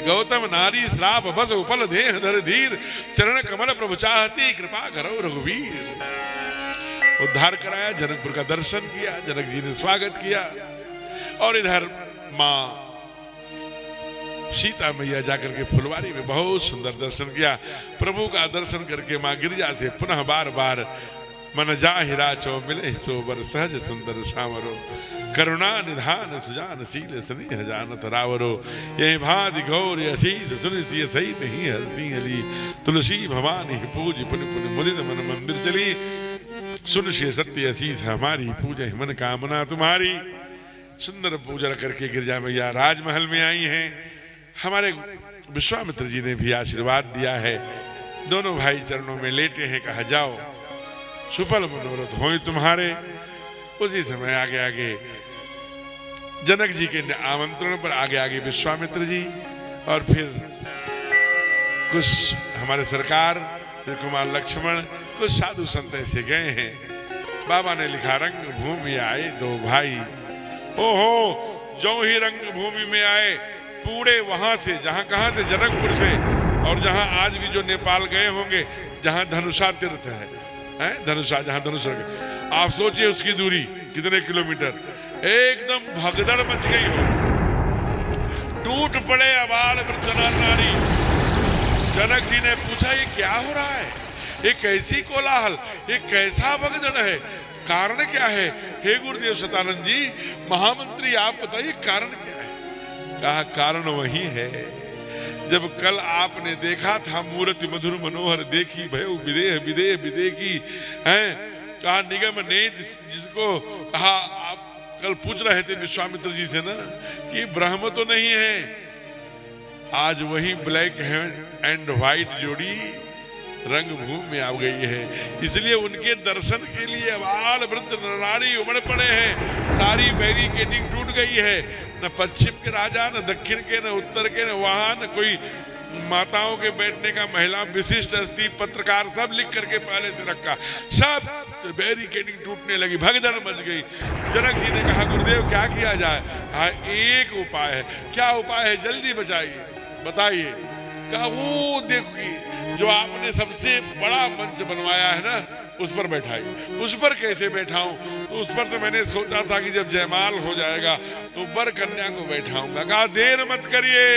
A: गौतम नारी श्राप बस उपल देह धर धीर, चरण कमल प्रभु चाहती, कृपा करो रघुवीर। उद्धार कराया, जनकपुर का दर्शन किया, जनक जी ने स्वागत किया। और इधर माँ सीता मैया जाकर के फुलवारी में बहुत सुंदर दर्शन किया। प्रभु का दर्शन करके माँ गिरिजा से पुनः बार बार मन जाहिरा चौ मिले सोबर सहज सुंदर सावरो करुणा निधान सुजान शील स्नेह जानत रावरो ये भादि गौर असीस सुन सिय सही नहीं हरसी अली तुलसी भवानी पूज पुन पुन मुदित मन मंदिर चली सुन से सत्य असीस हमारी पूजा मन कामना तुम्हारी। सुंदर पूजा करके गिरजा मैया राजमहल में आई हैं। हमारे विश्वामित्र जी ने भी आशीर्वाद दिया है। दोनों भाई चरणों में लेटे हैं, कहा जाओ सुफल मनोरथ होए तुम्हारे। उसी समय आगे आगे जनक जी के आमंत्रण पर आगे आगे विश्वामित्र जी और फिर कुछ हमारे सरकार कुमार लक्ष्मण कुछ साधु संत ऐसे गए हैं। बाबा ने लिखा रंग भूमि आए दो भाई। ओहो, जो ही रंग भूमि में आए पूरे वहां से जहां कहां से जनकपुर से और जहां आज भी जो नेपाल गए होंगे जहां धनुषा तीर्थ है धनुषा, जहां धनुष आप सोचिए उसकी दूरी कितने किलोमीटर। एकदम भगदड़ मच गई हो, टूट पड़े अबाल वृद्ध नारी। जनक जी ने पूछा ये क्या हो रहा है, ये कैसी कोलाहल, ये कैसा भगदड़ है, कारण क्या है। हे गुरुदेव सतानंद जी महामंत्री आप बताइए कारण क्या है। कहा कारण वही है जब कल आपने देखा था मूर्ति मधुर मनोहर देखी भयो विदेह विदेह विदेही हैं। कहा निगम ने जिसको कहा आप कल पूछ रहे थे विश्वामित्र जी से ना कि ब्रह्म तो नहीं है, आज वही ब्लैक एंड व्हाइट जोड़ी रंग भूमि में आ गई है। इसलिए उनके दर्शन के लिए अबाल वृद्ध नारी उमड़ पड़े हैं। सारी बैरिकेडिंग टूट गई है, न पश्चिम के राजा न दक्षिण के न उत्तर के न वहां न कोई माताओं के बैठने का, महिला विशिष्ट अस्थि पत्रकार सब लिख करके पहले से रखा, सब तो बैरिकेडिंग टूटने लगी, भगदड़ मच गई। जनक जी ने कहा गुरुदेव क्या किया जाए। हाँ एक उपाय है। क्या उपाय है, जल्दी बचाइए बताइए। कहा वो देखिए जो आपने सबसे बड़ा मंच बनवाया है ना उस पर बैठाइए। उस पर कैसे बैठाऊं, तो उस पर तो मैंने सोचा था कि जब जयमाल हो जाएगा तो वर कन्या को बैठाऊंगा। कहा देर मत करिए,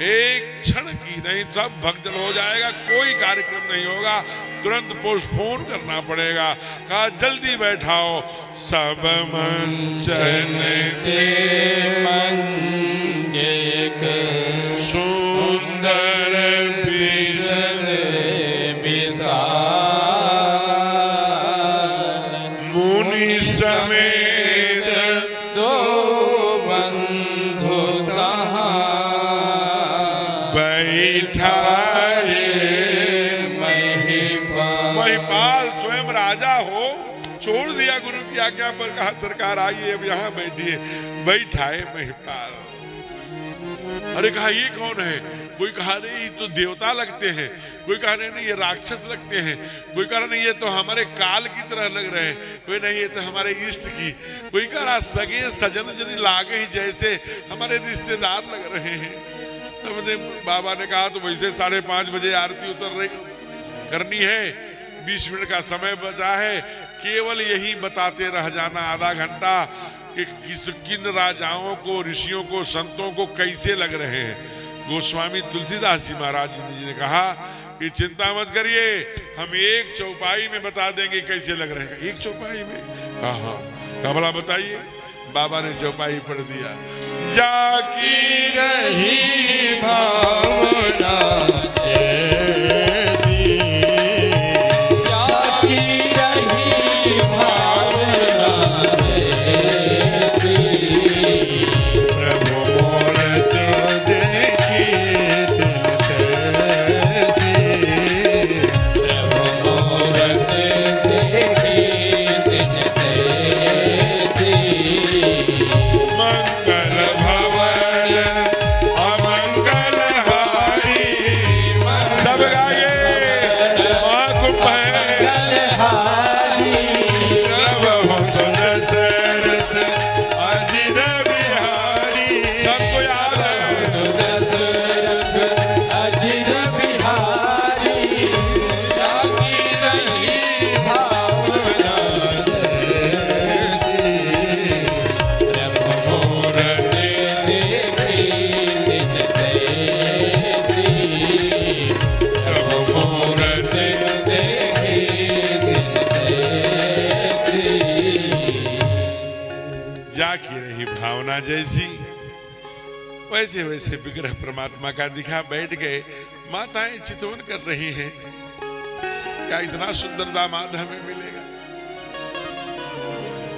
A: एक क्षण की नहीं सब भगदड़ हो जाएगा, कोई कार्यक्रम नहीं होगा, तुरंत पोस्टपोन करना पड़ेगा। कहा जल्दी बैठाओ। सब मंचन सुंदर मुनि समेत
C: दो बंधु कहाँ
A: बैठाए
C: महिपाल
A: स्वयं राजा हो, छोड़ दिया गुरु की आज्ञा पर। कहा सरकार आइए अब यहाँ बैठिए। बैठाए महिपाल। अरे कहा ये कौन है, कोई कहा नहीं ये तो देवता लगते हैं, कोई कहा नहीं ये राक्षस लगते हैं, कोई कहा नहीं ये तो हमारे काल की तरह लग रहे हैं, कोई नहीं ये तो हमारे इष्ट की, कोई कहा सगे सजन जन लागे ही जैसे हमारे रिश्तेदार लग रहे हैं। सबने बाबा ने कहा तो वैसे 5:30 बजे आरती उतर रही करनी है, 20 मिनट का समय बचा है, केवल यही बताते रह जाना आधा घंटा कि किन राजाओं को, ऋषियों को, संतों को कैसे लग रहे हैं। गोस्वामी तुलसीदास जी महाराज जी ने कहा कि चिंता मत करिए, हम एक चौपाई में बता देंगे कैसे लग रहे हैं। एक चौपाई में? हाँ कमला बताइए। बाबा ने चौपाई पढ़ दिया। जाकी
B: रही भावना
A: कल्पना जैसी वैसे वैसे विग्रह परमात्मा का दिखा। बैठ गए, माताएं चितवन कर रही हैं, क्या इतना सुंदर दामाद हमें मिलेगा।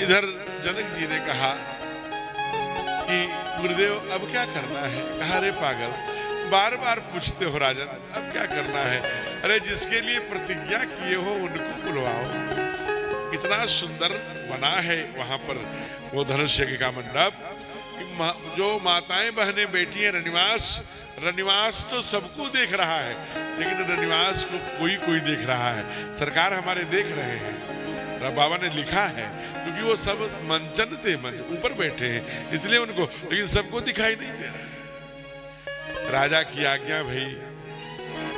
A: इधर जनक जी ने कहा कि गुरुदेव अब क्या करना है। कहा अरे पागल, बार बार पूछते हो राजन, अब क्या करना है। अरे जिसके लिए प्रतिज्ञा किए हो उनको बुलवाओ। इतना सुंदर बना है वहां पर वो धनुष्य का मंडप, जो माताएं बहनें बैठी हैं। रनिवास तो सबको देख रहा है, लेकिन रनिवास को कोई कोई देख रहा है। सरकार हमारे देख रहे हैं, बाबा ने लिखा है, क्योंकि वो सब मंचन थे, ऊपर बैठे हैं इसलिए उनको, लेकिन सबको दिखाई नहीं दे रहा। राजा की आज्ञा भई,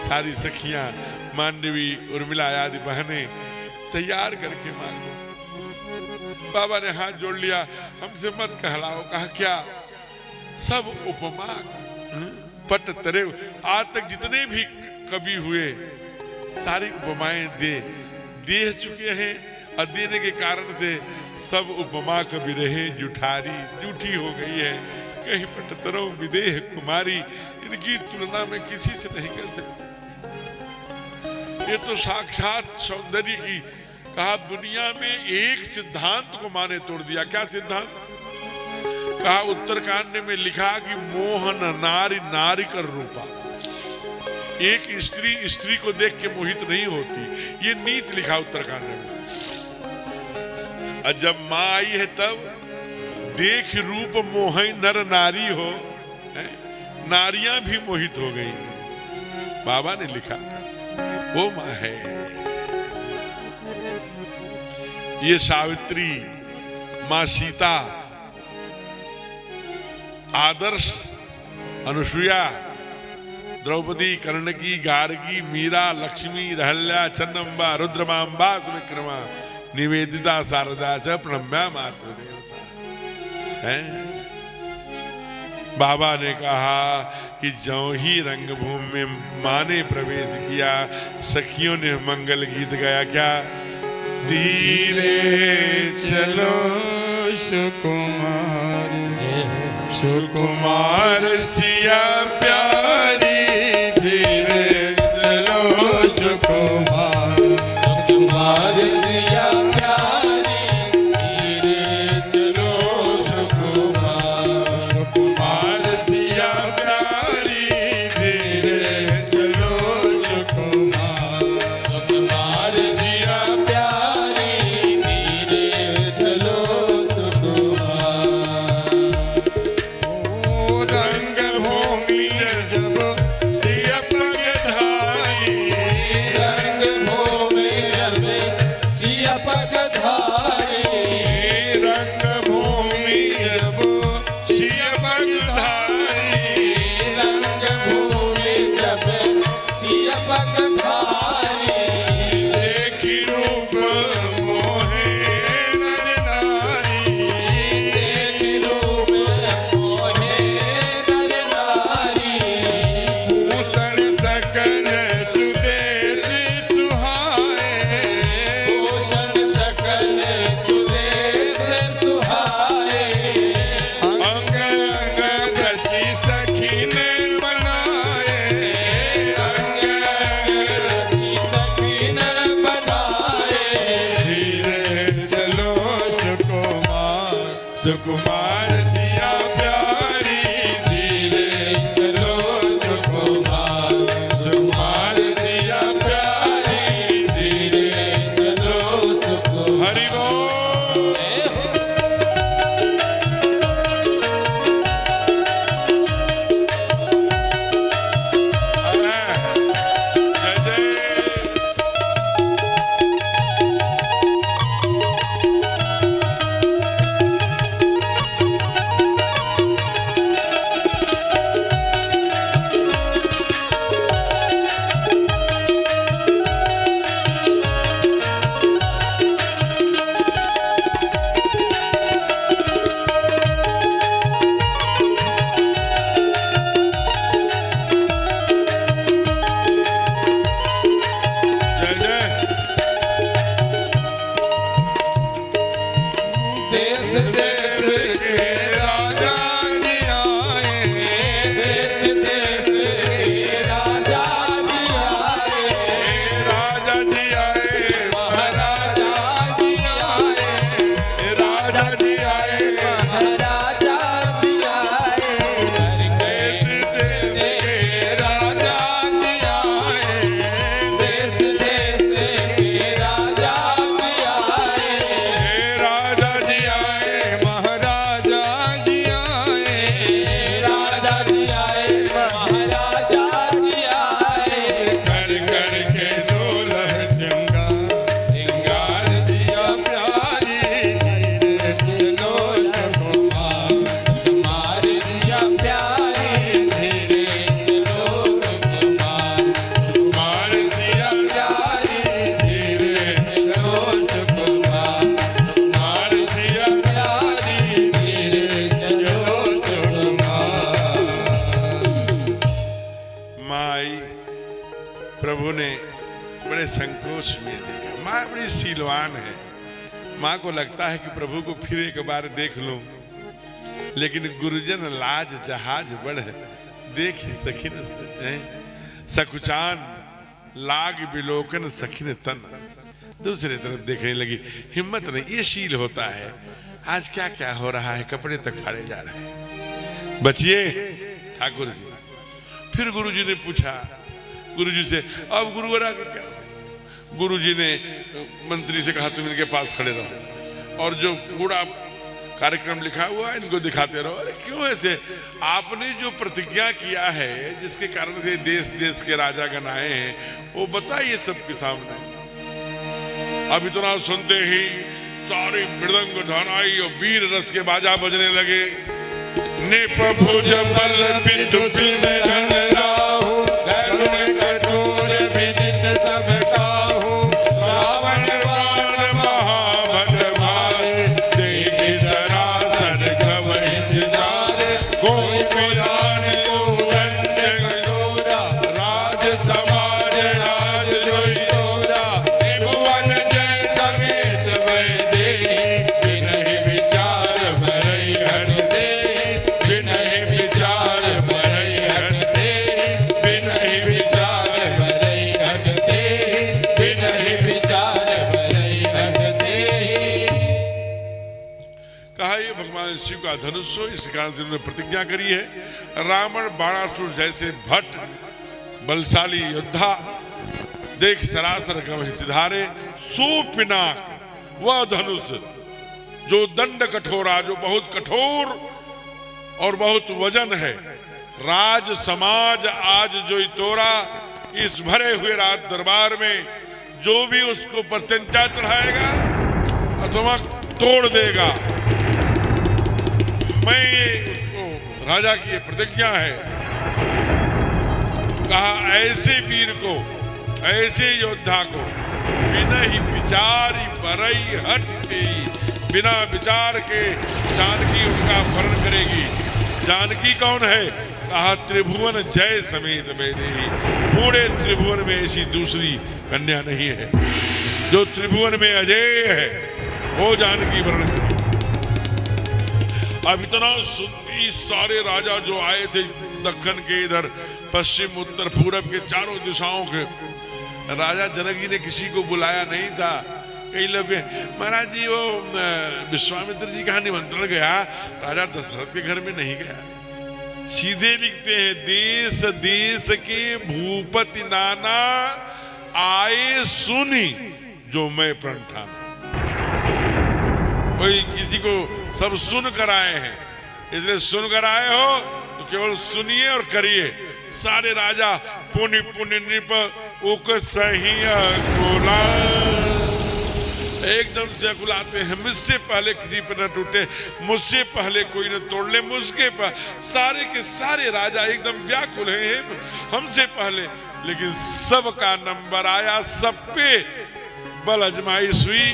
A: सारी सखियां मांडवी उर्मिला आदि बहनें तैयार करके मांगो। बाबा ने हाथ जोड़ लिया, हमसे मत कहलाओ। कहा क्या? सब उपमा पट तरे, आज तक जितने भी कवि हुए सारी उपमाएं दे चुके हैं, और देने के कारण से सब उपमा कवि रहे जुठारी, जूठी हो गई है। कहीं पट तरो विदेह कुमारी, इनकी तुलना में किसी से नहीं कर सकते। ये तो साक्षात सौंदर्य की। कहा दुनिया में एक सिद्धांत को माने तोड़ दिया। क्या सिद्धांत? कहा उत्तरकांड में लिखा कि मोहन नारी नारी कर रूपा, एक स्त्री स्त्री को देख के मोहित नहीं होती, ये नीति लिखा उत्तरकांड में। और जब माँ आई है तब देख रूप मोह नर नारी हो, नारियां भी मोहित हो गई। बाबा ने लिखा वो माँ है। ये सावित्री, माँ सीता, आदर्श अनुसुईया, द्रौपदी, कर्णकी, गार्गी, मीरा, लक्ष्मी, रहल्या, चन्नम्बा, रुद्रमांबा, सुविक्रमा, निवेदिता, शारदा च प्रणम्या मातृदेवता है। बाबा ने कहा कि ज्यों ही रंगभूमि में माँ ने प्रवेश किया, सखियों ने मंगल गीत गाया। क्या?
B: धीरे चलो सुकुमार, सुकुमार सिया प्यारी, धीरे चलो सुकुमार, सुकुमार सिया प्यारी, धीरे चलो सुकुमार, सुकुमार सिया प्यारी, धीरे चलो सुकुमार, सुकुमार सिया प्यारी, धीरे चलो सुकुमार। रंग भूमि
A: बड़े संकोच में देखा। माँ बड़ी सीलवान है, माँ को लगता है कि प्रभु को फिर एक बार देख लूं, लेकिन गुरुजन लाज जहाज बढ़ देख सखिन सकुचान लाग बिलोकन सखिन तन। दूसरे तरफ देखने लगी, हिम्मत नहीं, ये शील होता है। आज क्या क्या हो रहा है, कपड़े तक फाड़े जा रहे हैं। बचिए ठाकुर जी। फिर गुरुजी ने पूछा गुरुजी से, अब गुरुवर आगे क्या? गुरुजी ने मंत्री से कहा तुम इनके पास खड़े रहो और जो पूरा कार्यक्रम लिखा हुआ है इनको दिखाते रहो। अरे क्यों ऐसे? आपने जो प्रतिज्ञा किया है जिसके कारण से देश देश के राजा गण आए हैं, वो बताइए सबके सामने। अब इतना सुनते ही सारी मृदंग धनाई और वीर रस के बाजा बजने लगे। नेप भुज बल विद्युत में धन राहु,
B: गरुड़ कठोर विदित सब काहू,
A: रावण बाण महाभट भारे,
B: देखि सरासर कवहि सिधारे, कोई पुराण को दंड कटोरा, राज समाज राज जोई तोरा, त्रिभुवन जय समेत वैदेही, बिनहि विचार भरई हठ देहि, बिनहि विचार भरई हठ देहि, बिनहि विचार भरई हठ देहि, बिनहि विचार भरई हठ देहि।
A: कहा ये भगवान शिव का धनुष हो, इस कारण से उन्होंने प्रतिज्ञा करी है। रावण बाणासुर जैसे भट्ट बलशाली योद्धा, देख सरासर गवहि सिधारे, सो पिनाक वह धनुष जो दंड कठोरा, जो बहुत कठोर और बहुत वजन है। राज समाज आज जो तोरा, इस भरे हुए राज दरबार में जो भी उसको प्रत्यंचा चढ़ाएगा अथवा तोड़ देगा। मैं उसको, राजा की ये प्रतिज्ञा है, कहा ऐसे वीर को, ऐसे योद्धा को बिना ही विचारी बरई हट देई, बिना विचार के जानकी उनका वर्ण करेगी। जानकी कौन है? कहा त्रिभुवन जय समेत वैदेही, पूरे त्रिभुवन में ऐसी दूसरी कन्या नहीं है। जो त्रिभुवन में अजय है वो जानकी वर्ण करेगी। अब इतना सुनती सारे राजा जो आए थे दक्कन के, इधर पश्चिम उत्तर पूरब के चारों दिशाओं के, राजा जनक जी ने किसी को बुलाया नहीं था। कई लोग, महाराज जी वो विश्वामित्र जी का निमंत्रण गया, राजा दशरथ के घर में नहीं गया। सीधे लिखते हैं, देश देश के भूपति नाना आए सुनी जो मैं प्रण ठाना। कोई किसी को सब सुन कर आए हैं, इसलिए सुन कर आए हो तो केवल सुनिए और करिए। सारे राजा पुनि पुनि निप उक सही कोला, एकदम से अकुलाते हैं। मुझसे पहले किसी पर न टूटे, मुझसे पहले कोई न तोड़ ले, मुझके पर सारे के सारे राजा एकदम व्याकुल हैं हमसे पहले। लेकिन सबका नंबर आया, सब पे बल अजमाइश हुई।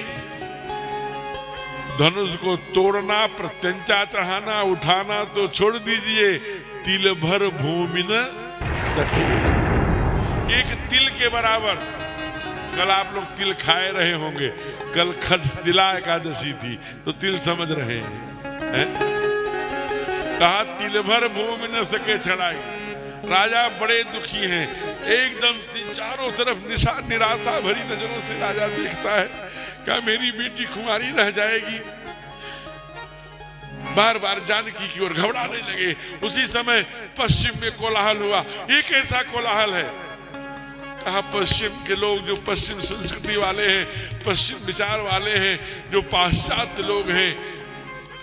A: धनुष को तोड़ना, प्रत्यंचा चढ़ाना, उठाना तो छोड़ दीजिए, तिल भर भूमि न सखी, एक तिल के बराबर। कल आप लोग तिल खाए रहे होंगे, कल खटतिला एकादशी थी तो तिल समझ रहे हैं? कहा तिल भर भूमि न सके छड़ाई। राजा बड़े दुखी हैं, एकदम से चारों तरफ निराशा भरी नजरों से राजा देखता है, क्या मेरी बेटी कुंवारी रह जाएगी? बार बार जानकी की ओर घबराने लगे। उसी समय पश्चिम में कोलाहल हुआ। ये कैसा कोलाहल है? कहा पश्चिम के लोग, जो पश्चिम संस्कृति वाले हैं, पश्चिम विचार वाले हैं, जो पाश्चात्य लोग हैं,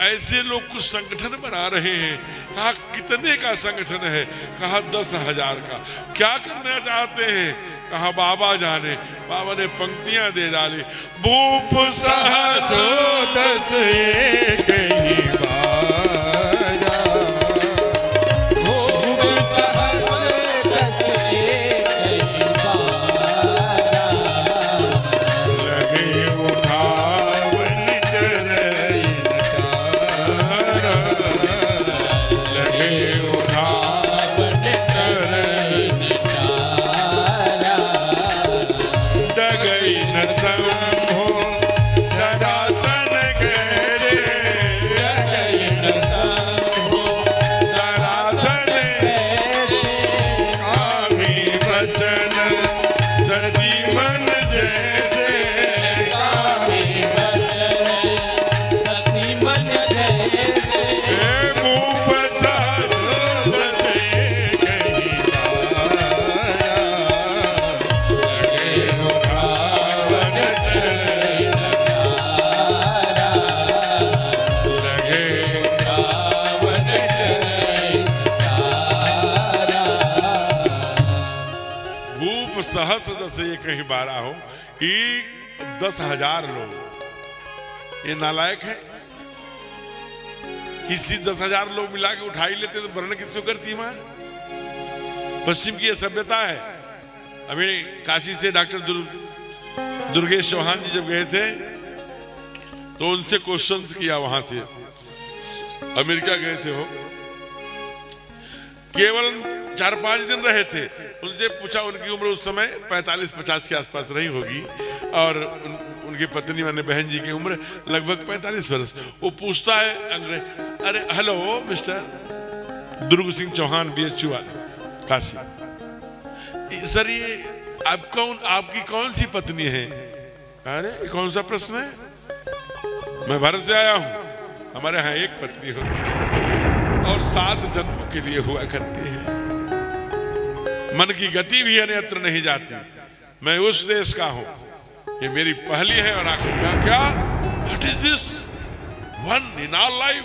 A: ऐसे लोग कुछ संगठन बना रहे हैं। कहा कितने का संगठन है? कहा 10,000 का। क्या करना चाहते हैं? कहा बाबा जाने। बाबा ने पंक्तियां दे डाली, भूप सहसो
B: 10 एक ही बारा,
D: भूप सहस 10 एक ही बारा,
B: लगे उठावन चरई नटारा, लगे उठावन चरई
A: सहस्र ये कहीं 12 हो कि 10,000 लोग, ये नालायक है। किसी 10,000 लोग मिला के उठा ही लेते तो वर्णन किसको करती है? वहां पश्चिम की ये सभ्यता है। अभी काशी से डॉक्टर दुर्गेश चौहान जी जब गए थे तो उनसे क्वेश्चंस किया, वहां से अमेरिका गए थे वो, केवल 4-5 दिन रहे थे। उनसे पूछा, उनकी उम्र उस समय 45-50 के आसपास रही होगी और उनकी पत्नी माने बहन जी की उम्र लगभग 45 वर्ष। वो पूछता है अंग्रेज, अरे हेलो मिस्टर दुर्ग सिंह चौहान BHU काशी, सर ये आपकी कौन सी पत्नी है? अरे कौन सा प्रश्न है, मैं भारत से आया हूं, हमारे यहाँ एक पत्नी होती है और 7 जन्मों के लिए हुआ करती है। मन की गति भी अन्यत्र नहीं जाती। मैं उस देश का हूं, ये मेरी पहली है और आखिरी का। क्या? What is this one in our life?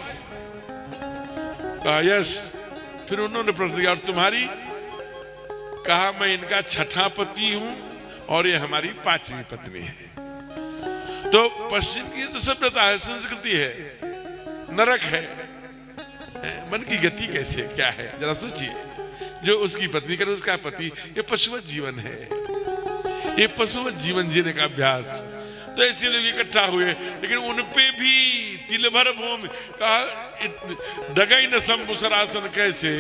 A: Yes. फिर उन्होंने प्रश्न किया, और तुम्हारी? कहा, मैं इनका 6ठा पति हूं और ये हमारी 5वीं पत्नी है। तो पश्चिम की तो सभ्यता है, संस्कृति है, नरक है। मन की गति कैसे, क्या है, जरा सोचिए। जो उसकी पत्नी करे उसका पति, ये पशुवत जीवन है, ये पशुवत जीवन जीने का अभ्यास। तो ऐसे लोग इकट्ठा हुए, लेकिन उनपे भी तिल भर भूमि कहा, डगई न संबुसरासन कैसे,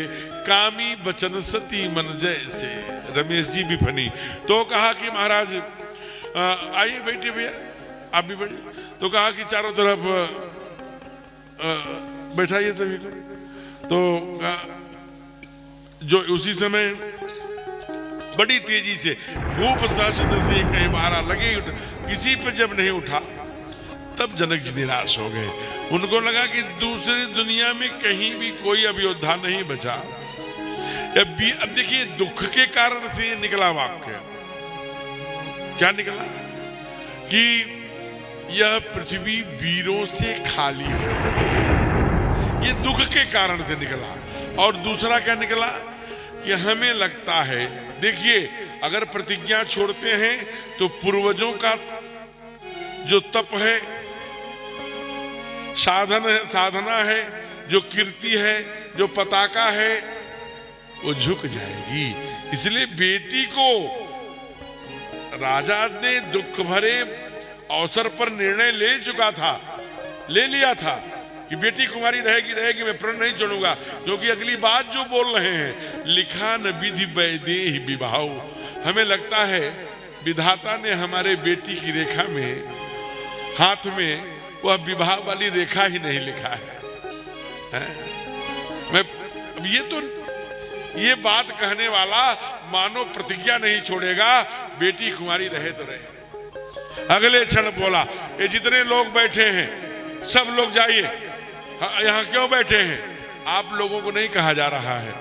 A: कामी बचन सती मन जैसे। रमेश जी भी फनी। तो कहा कि महाराज आइए बैठिए भैया, आप भी बैठिए। तो कहा कि चारों तरफ बैठाइए सभी को। तो जो उसी समय बड़ी तेजी से भूप सहस्त्र से कहीं 12 लगे, किसी पे जब नहीं उठा तब जनक जी निराश हो गए। उनको लगा कि दूसरी दुनिया में कहीं भी कोई अब योद्धा नहीं बचा। अब देखिए, दुख के कारण से निकला वाक्य, क्या निकला कि यह पृथ्वी वीरों से खाली हो गई। ये दुख के कारण से निकला। और दूसरा क्या निकला कि हमें लगता है, देखिए अगर प्रतिज्ञा छोड़ते हैं तो पूर्वजों का जो तप है, साधना है, जो कीर्ति है, जो पताका है, वो झुक जाएगी। इसलिए बेटी को राजा ने दुख भरे अवसर पर निर्णय ले लिया था कि बेटी कुमारी रहेगी, मैं प्रण नहीं छोड़ूंगा। क्योंकि अगली बात जो बोल रहे हैं, लिखा न विधि वैदेही विवाह। हमें लगता है विधाता ने हमारे बेटी की रेखा में, हाथ में वह विवाह वाली रेखा ही नहीं लिखा है? मैं अब ये बात कहने वाला मानो प्रतिज्ञा नहीं छोड़ेगा, बेटी कुमारी रहे तो रहे। अगले क्षण बोला, ये जितने लोग बैठे हैं सब लोग जाइए। यहाँ क्यों बैठे हैं? आप लोगों को नहीं कहा जा रहा है,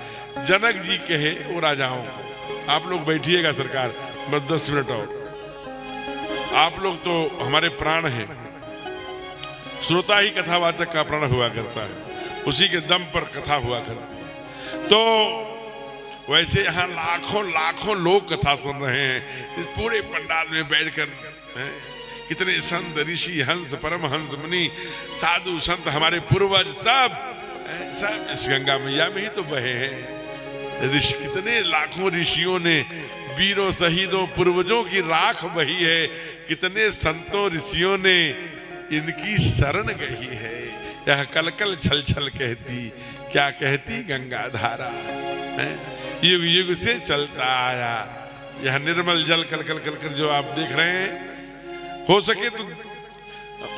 A: जनक जी कहे वो राजाओं को। आप लोग बैठिएगा सरकार, बस 10 मिनट और। आप लोग तो हमारे प्राण हैं। श्रोता ही कथावाचक का प्राण हुआ करता है, उसी के दम पर कथा हुआ करती है। तो वैसे यहाँ लाखों लोग कथा सुन रहे हैं इस पूरे पंडाल में बैठकर। कितने संत, ऋषि, हंस, परमहंस, मुनि, साधु, संत, हमारे पूर्वज सब इस गंगा मैया में ही तो बहे हैं। कितने लाखों ऋषियों ने, वीरों, शहीदों, पूर्वजों की राख बही है। कितने संतों, ऋषियों ने इनकी शरण गई है। यह कलकल छल छल कहती, क्या कहती गंगा धारा, युग युग से चलता आया। यह निर्मल जल कलकल कलकल जो आप देख रहे हैं, हो सके तो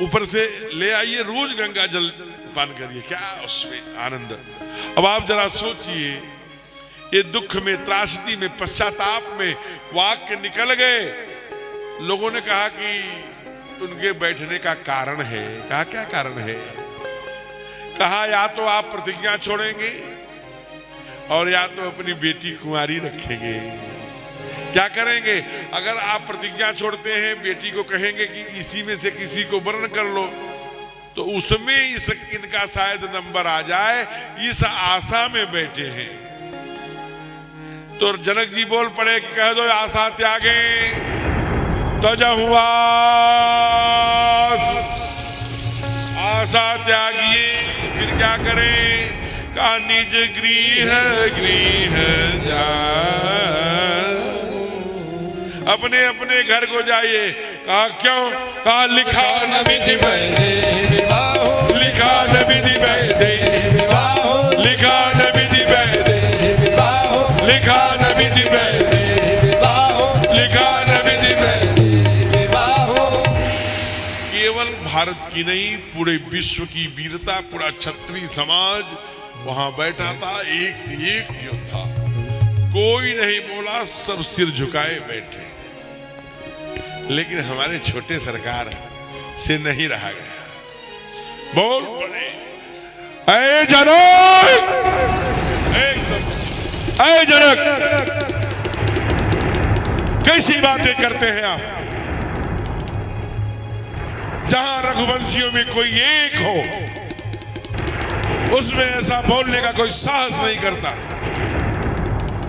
A: ऊपर से ले आइए, रोज गंगा जल पान करिए, क्या उसमें आनंद। अब आप जरा सोचिए, ये दुख में, त्रासदी में, पश्चाताप में वाक्य निकल गए। लोगों ने कहा कि उनके बैठने का कारण है। कहा क्या कारण है? कहा या तो आप प्रतिज्ञा छोड़ेंगे और या तो अपनी बेटी कुंवारी रखेंगे। क्या करेंगे? अगर आप प्रतिज्ञा छोड़ते हैं, बेटी को कहेंगे कि इसी में से किसी को वर्ण कर लो, तो उसमें इनका शायद नंबर आ जाए, इस आशा में बैठे हैं। तो जनक जी बोल पड़े कि कह दो आशा त्यागे तजहु आस, आशा त्यागिए। फिर क्या करें? कहा निज गृह गृह जा, अपने अपने घर को जाइए। कहा क्यों? कहा लिखा न विधि वैदे, लिखा न विधि वैदे, लिखा न विधि वैदे, लिखा न विधि वैदे, लिखा न विधि वैदे। केवल भारत की नहीं, पूरे विश्व की वीरता, पूरा क्षत्रिय समाज वहां बैठा था, एक से एक योद्धा। कोई नहीं बोला, सब सिर झुकाए बैठे। लेकिन हमारे छोटे सरकार से नहीं रहा गया, बोल पड़े ऐ जनक, एकदम ऐ जनक, कैसी बातें करते हैं आप? जहां रघुवंशियों में कोई एक हो, उसमें ऐसा बोलने का कोई साहस नहीं करता।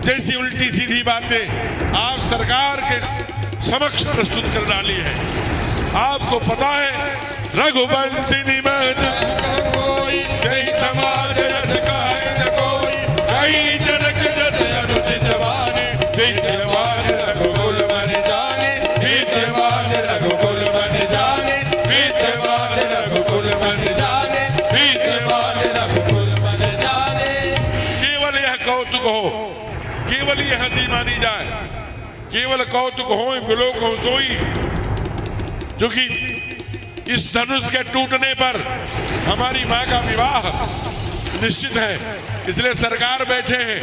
A: जैसी उल्टी सीधी बातें आप सरकार के समक्ष प्रस्तुत कर डाली है। आपको पता है रघुवंशी निमन कोई, कई समाज रस कहे न कोई, कई जनक जस अनुचित वाने, विद्यमान रघुकुल मन जाने, विद्यमान रघुकुल मन जाने, विद्यमान रघुकुल मन जाने, विद्यमान रघुकुल मन जाने। केवल यह कौतुक हो, केवल यह हंसी मानी जाए, केवल कौतुक हो, विलोक हो सोई। क्योंकि इस धनुष के टूटने पर हमारी मां का विवाह निश्चित है, इसलिए सरकार बैठे हैं।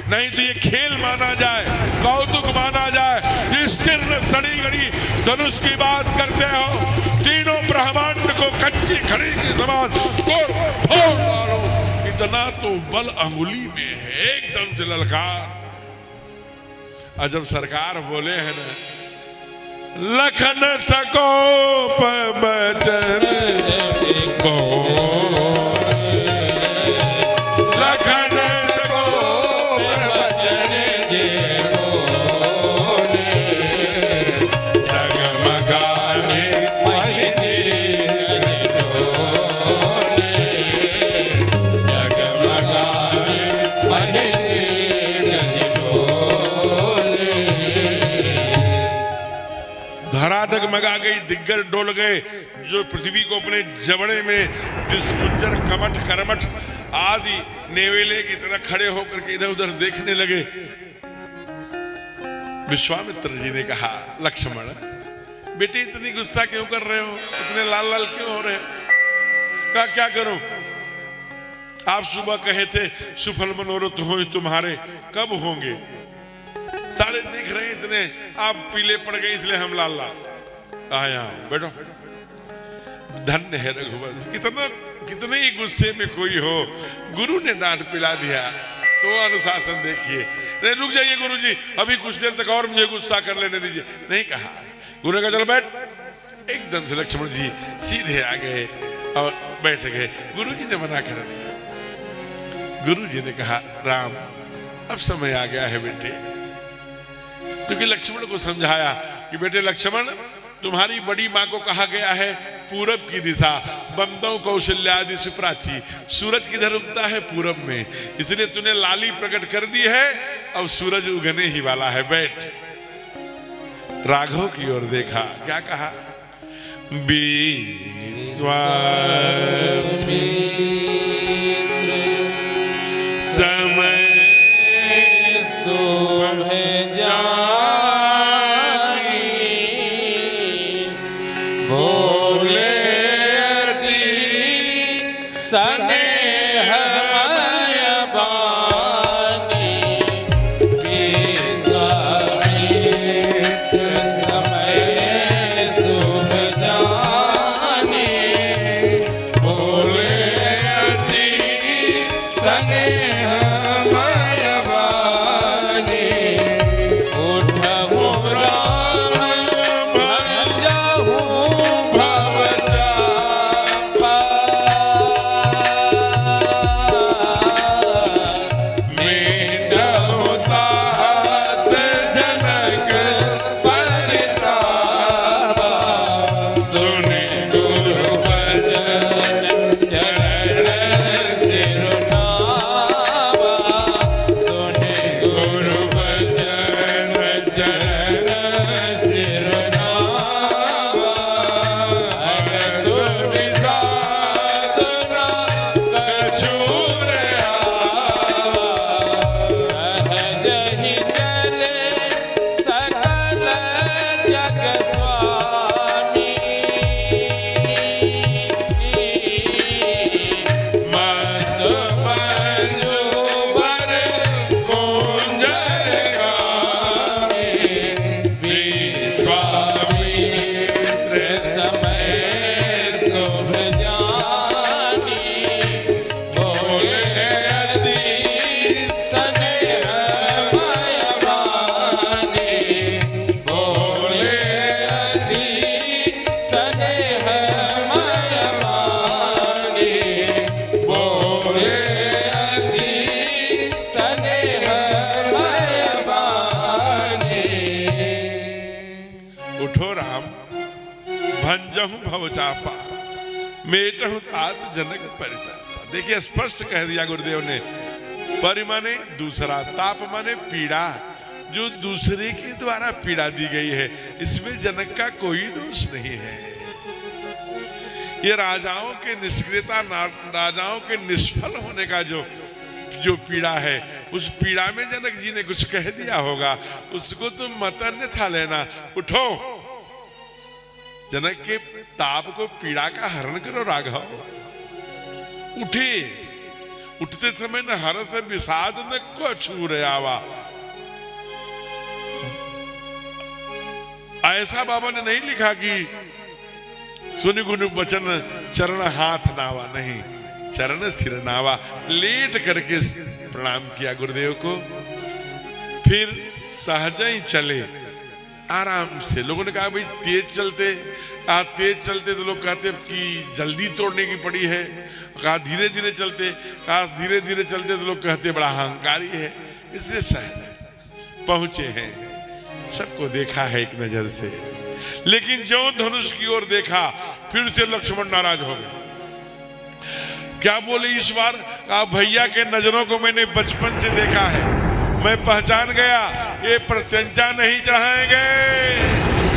A: नहीं तो ये खेल माना जाए, कौतुक माना जाए। इस तीर्ण सड़ी गड़ी धनुष की बात करते हो, तीनों ब्रह्मांड को कच्ची खड़ी के समान फोड़ डालो। इतना तो बल अंगुली में है, एकदम से ललकार। और जब सरकार बोले हैं ना, लखन सको बचन को, लखन सको बचन जे बोले, जगमगाने महिने डोले, जगमगाने महिने धरा डगमगा गई, दिग्गज डोल गए। जो पृथ्वी को अपने जबड़े में दिसकुंजर कमठ करमठ आदि नेवेले की तरह खड़े होकर के इधर उधर देखने लगे। विश्वामित्र जी ने कहा, लक्ष्मण बेटे इतनी गुस्सा क्यों कर रहे हो, इतने लाल लाल क्यों हो रहे हो? कहा क्या करूं? आप सुबह कहे थे सुफल मनोरथ हो तुम्हारे, कब होंगे? सारे दिख रहे इतने, आप पीले पड़ गए इसलिए हम लाल लाल। आया बैठो। धन्य है रघुवंश, कितने ही गुस्से में कोई हो, गुरु ने डांट पिला दिया तो अनुशासन देखिए। नहीं रुक जाइए गुरु जी, अभी कुछ देर तक और मुझे गुस्सा कर लेने दीजिए। नहीं कहा, गुरु ने कहा चल बैठ। एकदम से लक्ष्मण जी सीधे आ गए और बैठ गए। गुरु जी ने मना कर दिया। गुरु जी ने कहा, राम अब समय आ गया है बेटे। क्योंकि लक्ष्मण को समझाया कि बेटे लक्ष्मण, तुम्हारी बड़ी माँ को कहा गया है पूरब की दिशा, बंदों कौशल्यादि सुप्राची, सूरज किधर उगता है? पूरब में, इसलिए तूने लाली प्रकट कर दी है, अब सूरज उगने ही वाला है, बैठ। राघव की ओर देखा, क्या कहा? विश्वामित्र समय शोभे
D: स्नेहमय वाणी, विश्वामित्र समय शुभ जाने, बोले अति स्नेहमय वाणी, उठहु राम भजहु
A: उठो राम, भंजहु भव चापा, मेटहु तात जनक परिताप। देखिए स्पष्ट कह दिया गुरुदेव ने। परि माने दूसरा, ताप माने पीड़ा, जो दूसरे के द्वारा पीड़ा दी गई है, इसमें जनक का कोई दोष नहीं है। ये राजाओं के निष्क्रियता, राजाओं के निष्फल होने का जो पीड़ा है, उस पीड़ा में जनक जी ने कुछ कह दिया होगा, उसको तुम मत अन्यथा लेना। उठो, जनक के ताप को, पीड़ा का हरण करो राघव। उठे, उठते समय न हर्ष विषाद न को छू रे आवा। ऐसा बाबा ने नहीं लिखा कि सुनि गुनु वचन चरण हाथ नावा, नहीं, चरण सिर नावा। लेट करके प्रणाम किया गुरुदेव को, फिर सहज ही चले आराम से। लोगों ने कहा भाई तेज चलते, तेज चलते तो लोग कहते कि जल्दी तोड़ने की पड़ी है। कहा धीरे धीरे चलते, कहा धीरे धीरे चलते तो लोग कहते बड़ा अहंकारी है। इसलिए सहज पहुंचे हैं, सबको देखा है एक नजर से। लेकिन जो धनुष की ओर देखा, फिर से लक्ष्मण नाराज हो गए। क्या बोले इस बार? कहा भैया के नजरों को मैंने बचपन से देखा है, मैं पहचान गया, ये प्रत्यंचा नहीं चढ़ाएंगे,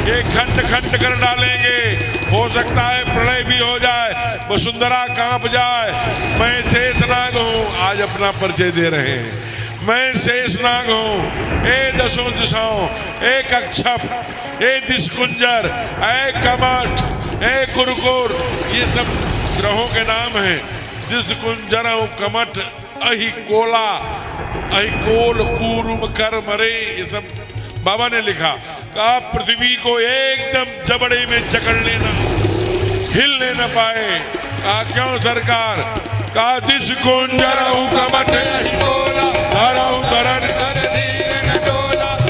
A: ये खंड खंड कर डालेंगे। हो सकता है प्रलय भी हो जाए, वसुंधरा कांप जाए। मैं शेषनाग हूं, आज अपना परिचय दे रहे हैं। मैं शेषनाग हूं, ए दसों दिशाओं, ए कक्षप, ए दिशकुंजर, ए कमठ, ए कुरकुर, ये सब ग्रहों के नाम हैं। दिशकुंजर, कमठ, अहि कोला, अहि कोल, कूरुम, कर, मरे, ये सब बाबा ने लिखा। कहा पृथ्वी को एकदम जबड़े में जकड़ लेना, हिलने न पाए। कहा क्यों सरकार? कहा दिशकुंजर, कमठ,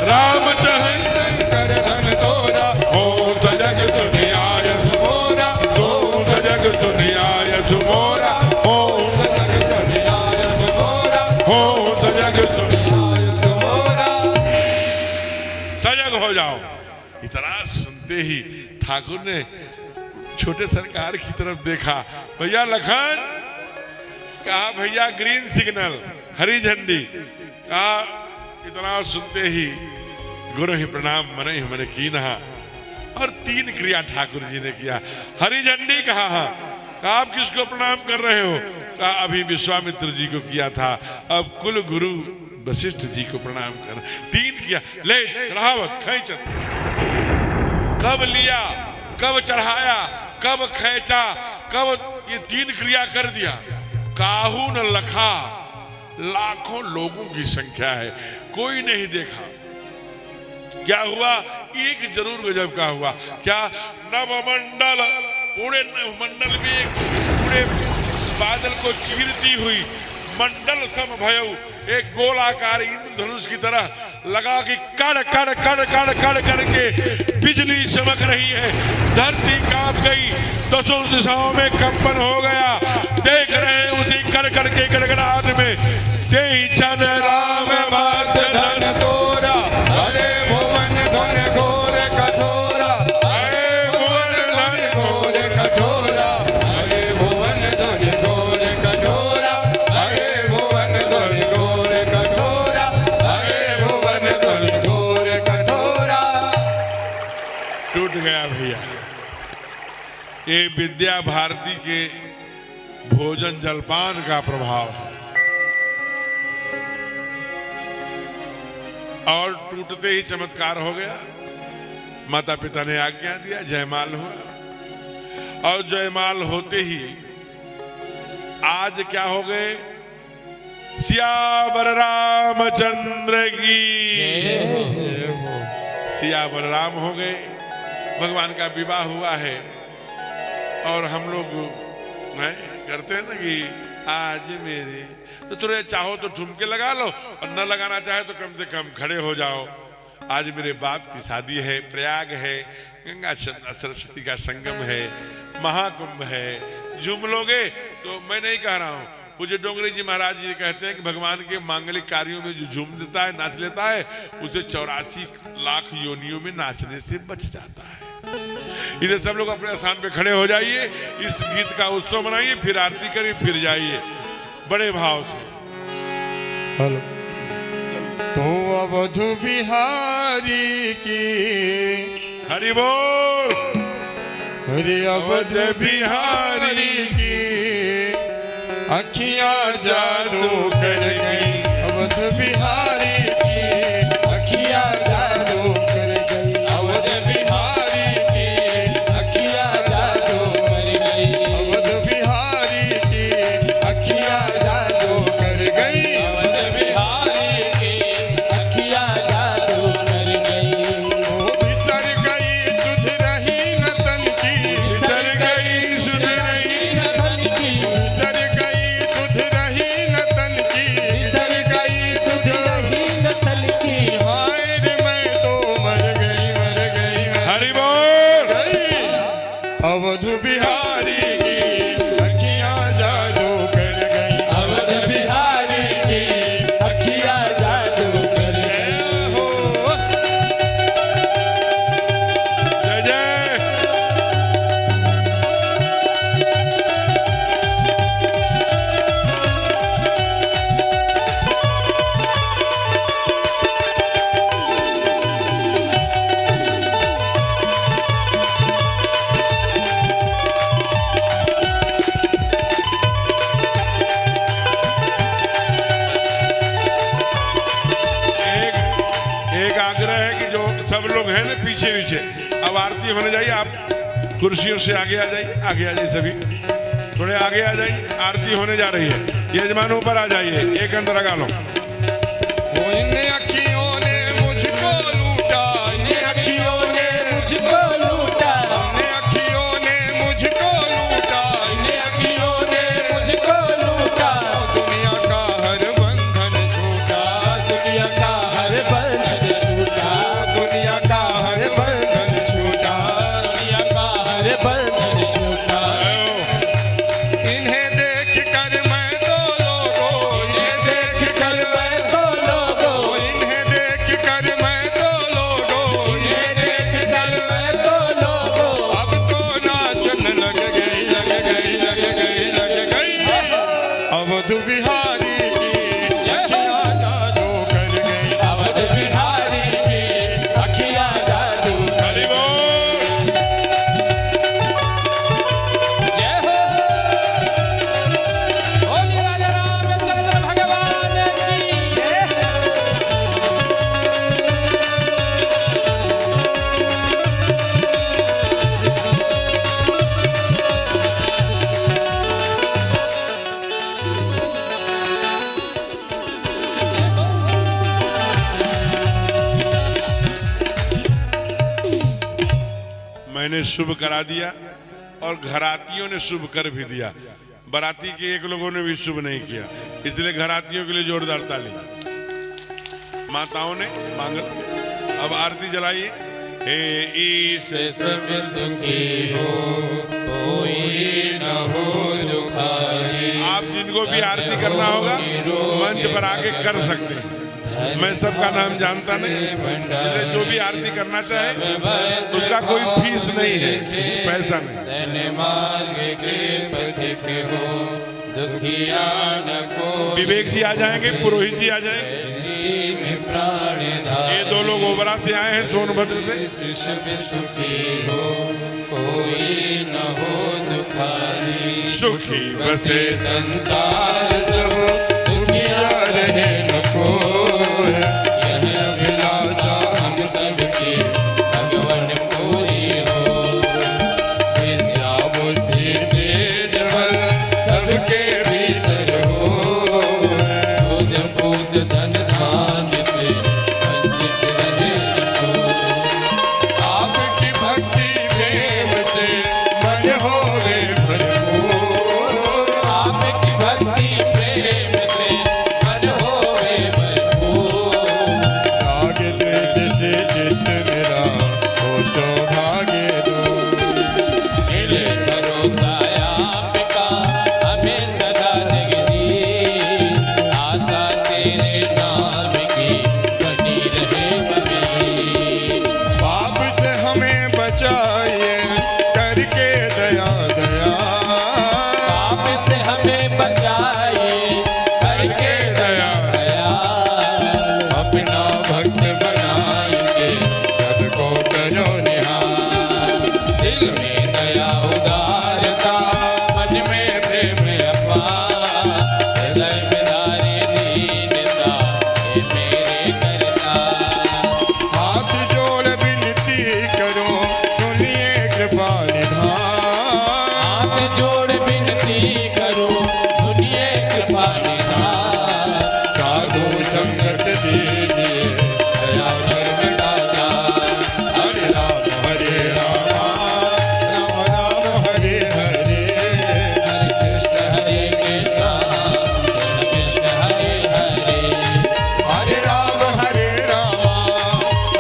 A: राम चहन
B: कर धन तोरा,
A: हो सजग सुनियाय सुमोरा, हो सजग सुनियाय सुमोरा, हो
B: सजग सुनियाय सुमोरा,
A: हो सजग सुनियाय
B: सुमोरा।
A: सजग हो जाओ। इतना सुनते ही ठाकुर ने छोटे सरकार की तरफ देखा। भैया लखन, कहा भैया ग्रीन सिग्नल, हरी झंडी। कहा इतना सुनते ही गुरु ही प्रणाम मने ही मने की नहा। और 3 क्रिया ठाकुर जी ने किया। हरी झंडी कहा, कहा आप किसको प्रणाम कर रहे हो? कहा अभी विश्वामित्र जी को किया था, अब कुल गुरु वशिष्ठ जी को प्रणाम कर। 3 किया, ले चढ़ावत खैचत। कब लिया, कब चढ़ाया, कब खैचा, कब, ये 3 क्रिया कर दिया। काहू न लखा, लाखों लोगों की संख्या है, कोई नहीं देखा। क्या हुआ? एक जरूर गजब का हुआ। क्या? नवमंडल, पूरे नवमंडल में पूरे बादल को चीरती हुई मंडल सम भयऊ, एक गोलाकार इंद्रधनुष की तरह लगा कि कड़ कड़ कड़ कड़ कड़ करके बिजली चमक रही है। धरती कांप गई, दसों दिशाओं में कंपन हो गया। देख रहे हैं उसी कड़ कड़ के गड़गड़ाहट में, तेई चन राम बात धन
B: तोरा, अरे भुवन धन घोर कठोरा,
A: अरे भुवन धन
B: घोर कठोरा, अरे भुवन धन घोर कठोरा, अरे भुवन धन घोर कठोरा, अरे भुवन धन घोर कठोरा।
A: टूट गया भैया। ये विद्या भारती के भोजन जलपान का प्रभाव है। और टूटते ही चमत्कार हो गया। माता पिता ने आज्ञा दिया, जयमाल हुआ। और जयमाल होते ही आज क्या हो गए? सियावर रामचंद्र की, सियावर राम हो गए। भगवान का विवाह हुआ है। और हम लोग करते हैं ना कि आज मेरे, तो तुझे चाहो तो ठुमके लगा लो, और न लगाना चाहे तो कम से कम खड़े हो जाओ। आज मेरे बाप की शादी है, प्रयाग है, गंगा सरस्वती का संगम है, महाकुंभ है। झूम लोगे तो मैं नहीं कह रहा हूँ, पूज्य डोंगरी जी महाराज जी कहते हैं कि भगवान के मांगलिक कार्यों में जो झूम देता है, नाच लेता है, उसे 84 लाख योनियों में नाचने से बच जाता है। इधर सब लोग अपने स्थान पे खड़े हो जाइए, इस गीत का उत्सव मनाइए, फिर आरती करिए, फिर जाइए बड़े भाव से।
B: हेलो। तो अवध बिहारी की
A: हरि बोल।
B: हरे अवध बिहारी की अखियां जादू कर गई। अवध बिहारी की अखियां जादू कर गई। अवध बिहारी की अखियां जादू कर गई। अवध बिहारी की अखियां जादू कर गई।
D: अवध बिहारी की अखियां जादू कर गई।
B: वो बिसर गई सुध रही नतन की।
A: बिसर गई सुध रही
D: नतन की,
B: बिसर गई सुध रही नतन की। बिसर गई सुध
D: रही नतन की।
B: हाय रे मैं तो मर गई मर गई मर
A: हरि बोल।
B: गई। अवध बिहारी की अखियां जादू कर गई।
D: अवध बिहारी की अखियां जादू कर गई।
B: हो
A: जय जय। एक आग्रह है कि जो सब लोग हैं ना पीछे पीछे, अब आरती होने जाइए, आप कुर्सियों से आगे आ जाइए, आगे आ जाइए, सभी थोड़े आगे आ जाइए, आरती होने जा रही है। यजमान ऊपर आ जाइए, एक अंदर लगा लो।
B: इन अखियों ने मुझको लूटा। इन अखियों ने
D: मुझको लूटा,
B: इन अखियों ने मुझको लूटा।
D: इन अखियों ने मुझको लूटा।
B: दुनिया का हर बंधन छूटा।
D: दुनिया का हर बंधन छूटा।
B: दुनिया का हर बंधन छूटा।
D: दुनिया का हर बंधन छूटा।
B: इन्हें देख कर मैं तो लोगों, इन्हें देख कर
D: मैं तो लोगों,
B: इन्हें देख कर मैं तो लोगों,
D: इन्हें देख कर मैं तो लोगों।
B: अब तो नाचन लग गई लग गई लग गई लग गई। अवध बिहारी की अखियां जादू कर गई।
D: अवध बिहारी की अखियां जादू कर
A: हरि बोल।
D: जय हो। बोलिए राजा रामचंद्र भगवान की जय।
A: मैंने शुभ करा दिया और घरातियों ने शुभ कर भी दिया, बाराती के एक लोगों ने भी शुभ नहीं किया, इसलिए घरातियों के लिए जोरदार ताली। माताओं ने मांगल। अब आरती जलाइए। हे ईश
D: सब सुखी हो, कोई न हो दुखारी।
A: आप जिनको भी आरती करना होगा मंच पर आके कर सकते हैं। मैं सबका नाम जानता नहीं, इसलिए जो भी आरती करना चाहे उसका कोई फीस नहीं है, पैसा नहीं।
D: सन मार्ग के पथिक हो, दुखिया न को।
A: विवेक जी आ जाएंगे, पुरोहित जी आ जाएंगे।
D: सृष्टि में प्राण
A: ये दो लोग ओबरा से आए हैं, सोनभद्र से।
D: सब सुखी हो, कोई न हो दुखारी।
A: सुखी बसे
D: संसार
B: सब दुखिया रहे न कोई।
D: यह अभिलाषा हम सबकी भगवन पूरी हो।
B: विद्या बुद्धि तेज बल सबके भीतर हो।
D: दूध पूत धन धान से वंचित रहे न कोई।
B: आपकी भक्ति प्रेम से मन होवे भरपूर।
D: आपकी भक्ति प्रेम दिल में दया उदारता, मन में प्रेम अपार, हृदय में धारी दीनता, हे मेरे करता।
B: हाथ जोड़ विनती करो, सुनिए कृपा निधान।
D: हाथ जोड़ विनती करो, सुनिए कृपा निधान।
B: साधु संगत दीजिए, दया धर्म दाता। हरे राम राम राम हरे हरे,
D: हरे कृष्ण कृष्ण हरे हरे,
B: हरे राम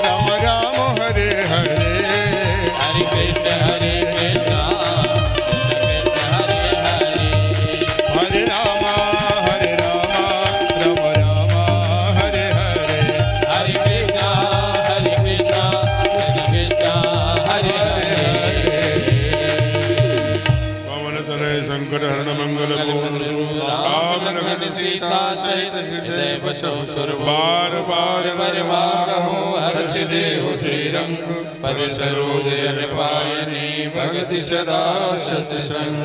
B: राम राम हरे हरे।
D: हरे कृष्ण कृष्ण हरे हरे,
B: हरे राम राम राम हरे हरे।
D: हरे कृष्ण कृष्ण कृष्ण हरे हरे।
A: पवन तनय संकट हरण मंगल
D: राम लखन सीता सहित हृदय बसो सुर
A: बार बार
D: बरवारहु हर्ष देहु श्रीरंग, पर सरोज अन पायनी भगति सदा सत्संग।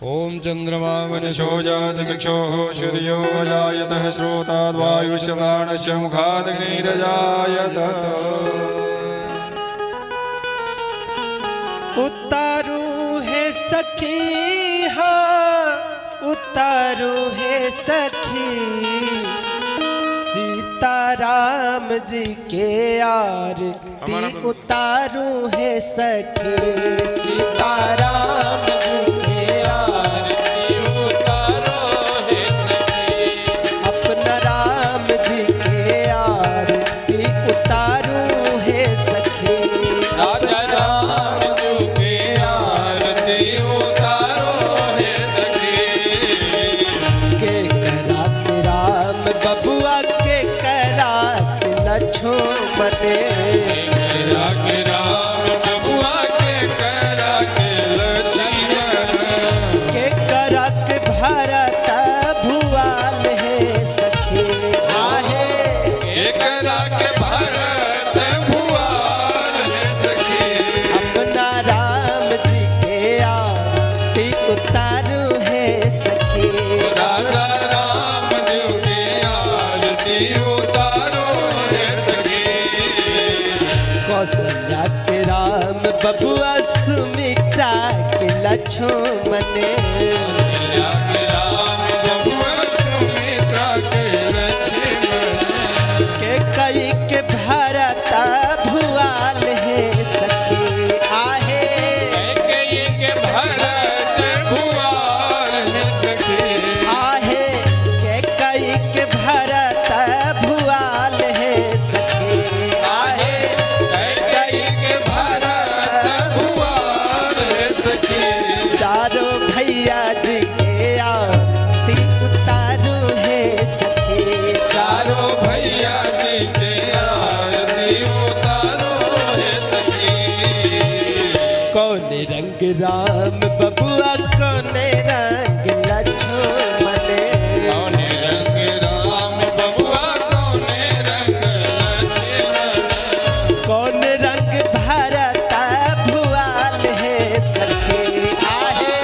B: ओम चंद्रमा वनशो जात चक्षुः सूर्यो जायतः श्रोताद् वायुश्रवाणस्य मुखाद् अग्निर्जायतः।
E: उतारू है सखी, हाँ उतारू है सखी, सीताराम जी के आरती उतारू है सखी, सीताराम जी के आरती
D: उतारो हे सखी,
E: अपना राम जी के आरती उतारू है सखी।
D: राजा राम जी के आरती उतारो हे सखी।
E: के करात राम बबुआ के करात लक्ष्मण,
D: राग राम बबुआ के करा के लक्ष्मण,
E: के करत भरत भुआल है सखी। आहे
D: एक राग भरत भुआल है सखी।
E: अपना राम जी के आरती उतारू है सखी।
D: राजा राम जी के आरती उतारो है सखी।
E: कौशल्या के राम बबुआ सुमित्रा के लक्ष्मण,
D: राग राम बबुआ सुमित्रा के लक्ष्मण,
E: के कई के भरत भुआल है सखी। आहे
D: एक भरत भुआल है सखी।
E: आहे के कई के भरत भुआल है सखी। आहे
D: एक भरत भुआल है सखी।
E: चारों भैया जी के आरती उतारू है सखी।
D: चारों भैया जी के आरती उतारो है सखी।
E: कौन रंग राम बबुआ कौन रंग लक्ष्मण,
D: कौन रंग राम बबुआ कौन रंग लक्ष्मण,
E: कौन रंग भरत भुआल है सखी। आहे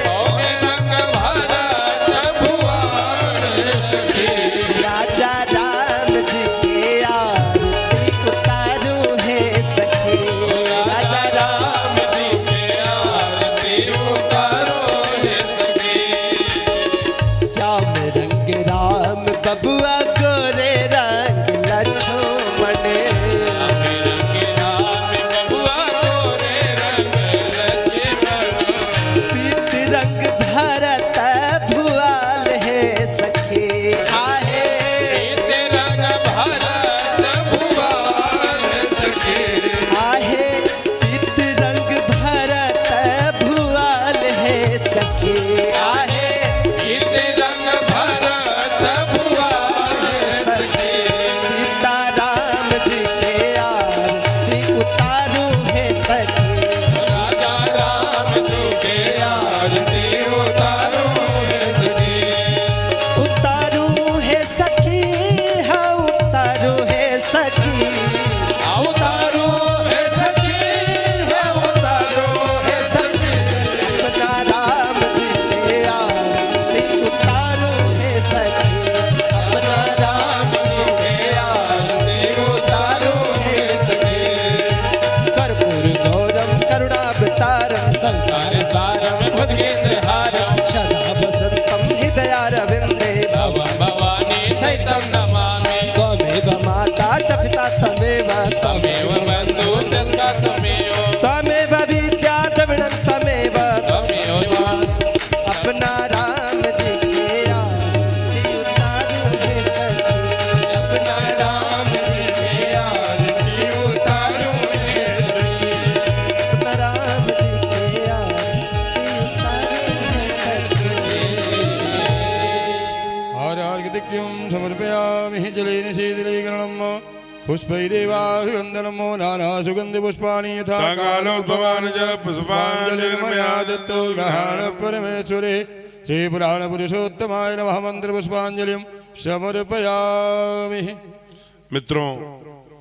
D: कौन रंग भरत भुआल है सखी।
E: राजा राम जी के आरती उतारू है सखी। राजा राम
D: राम जी के आरती उतारो है सखी।
B: नैवेद्यं समर्पयामि जलेन शीतलीकरणं पुष्पैदेवाभिवन्दनं नानासुगन्धिपुष्पाणि यथा
C: कालोद्भवान् च
B: पुष्पाञ्जलिर्मया दत्तो ग्रहाण परमेश्वरे श्रीपुराणपुरुषोत्तमाय नमः मंत्रपुष्पाञ्जलिं समर्पयामि।
A: मित्रों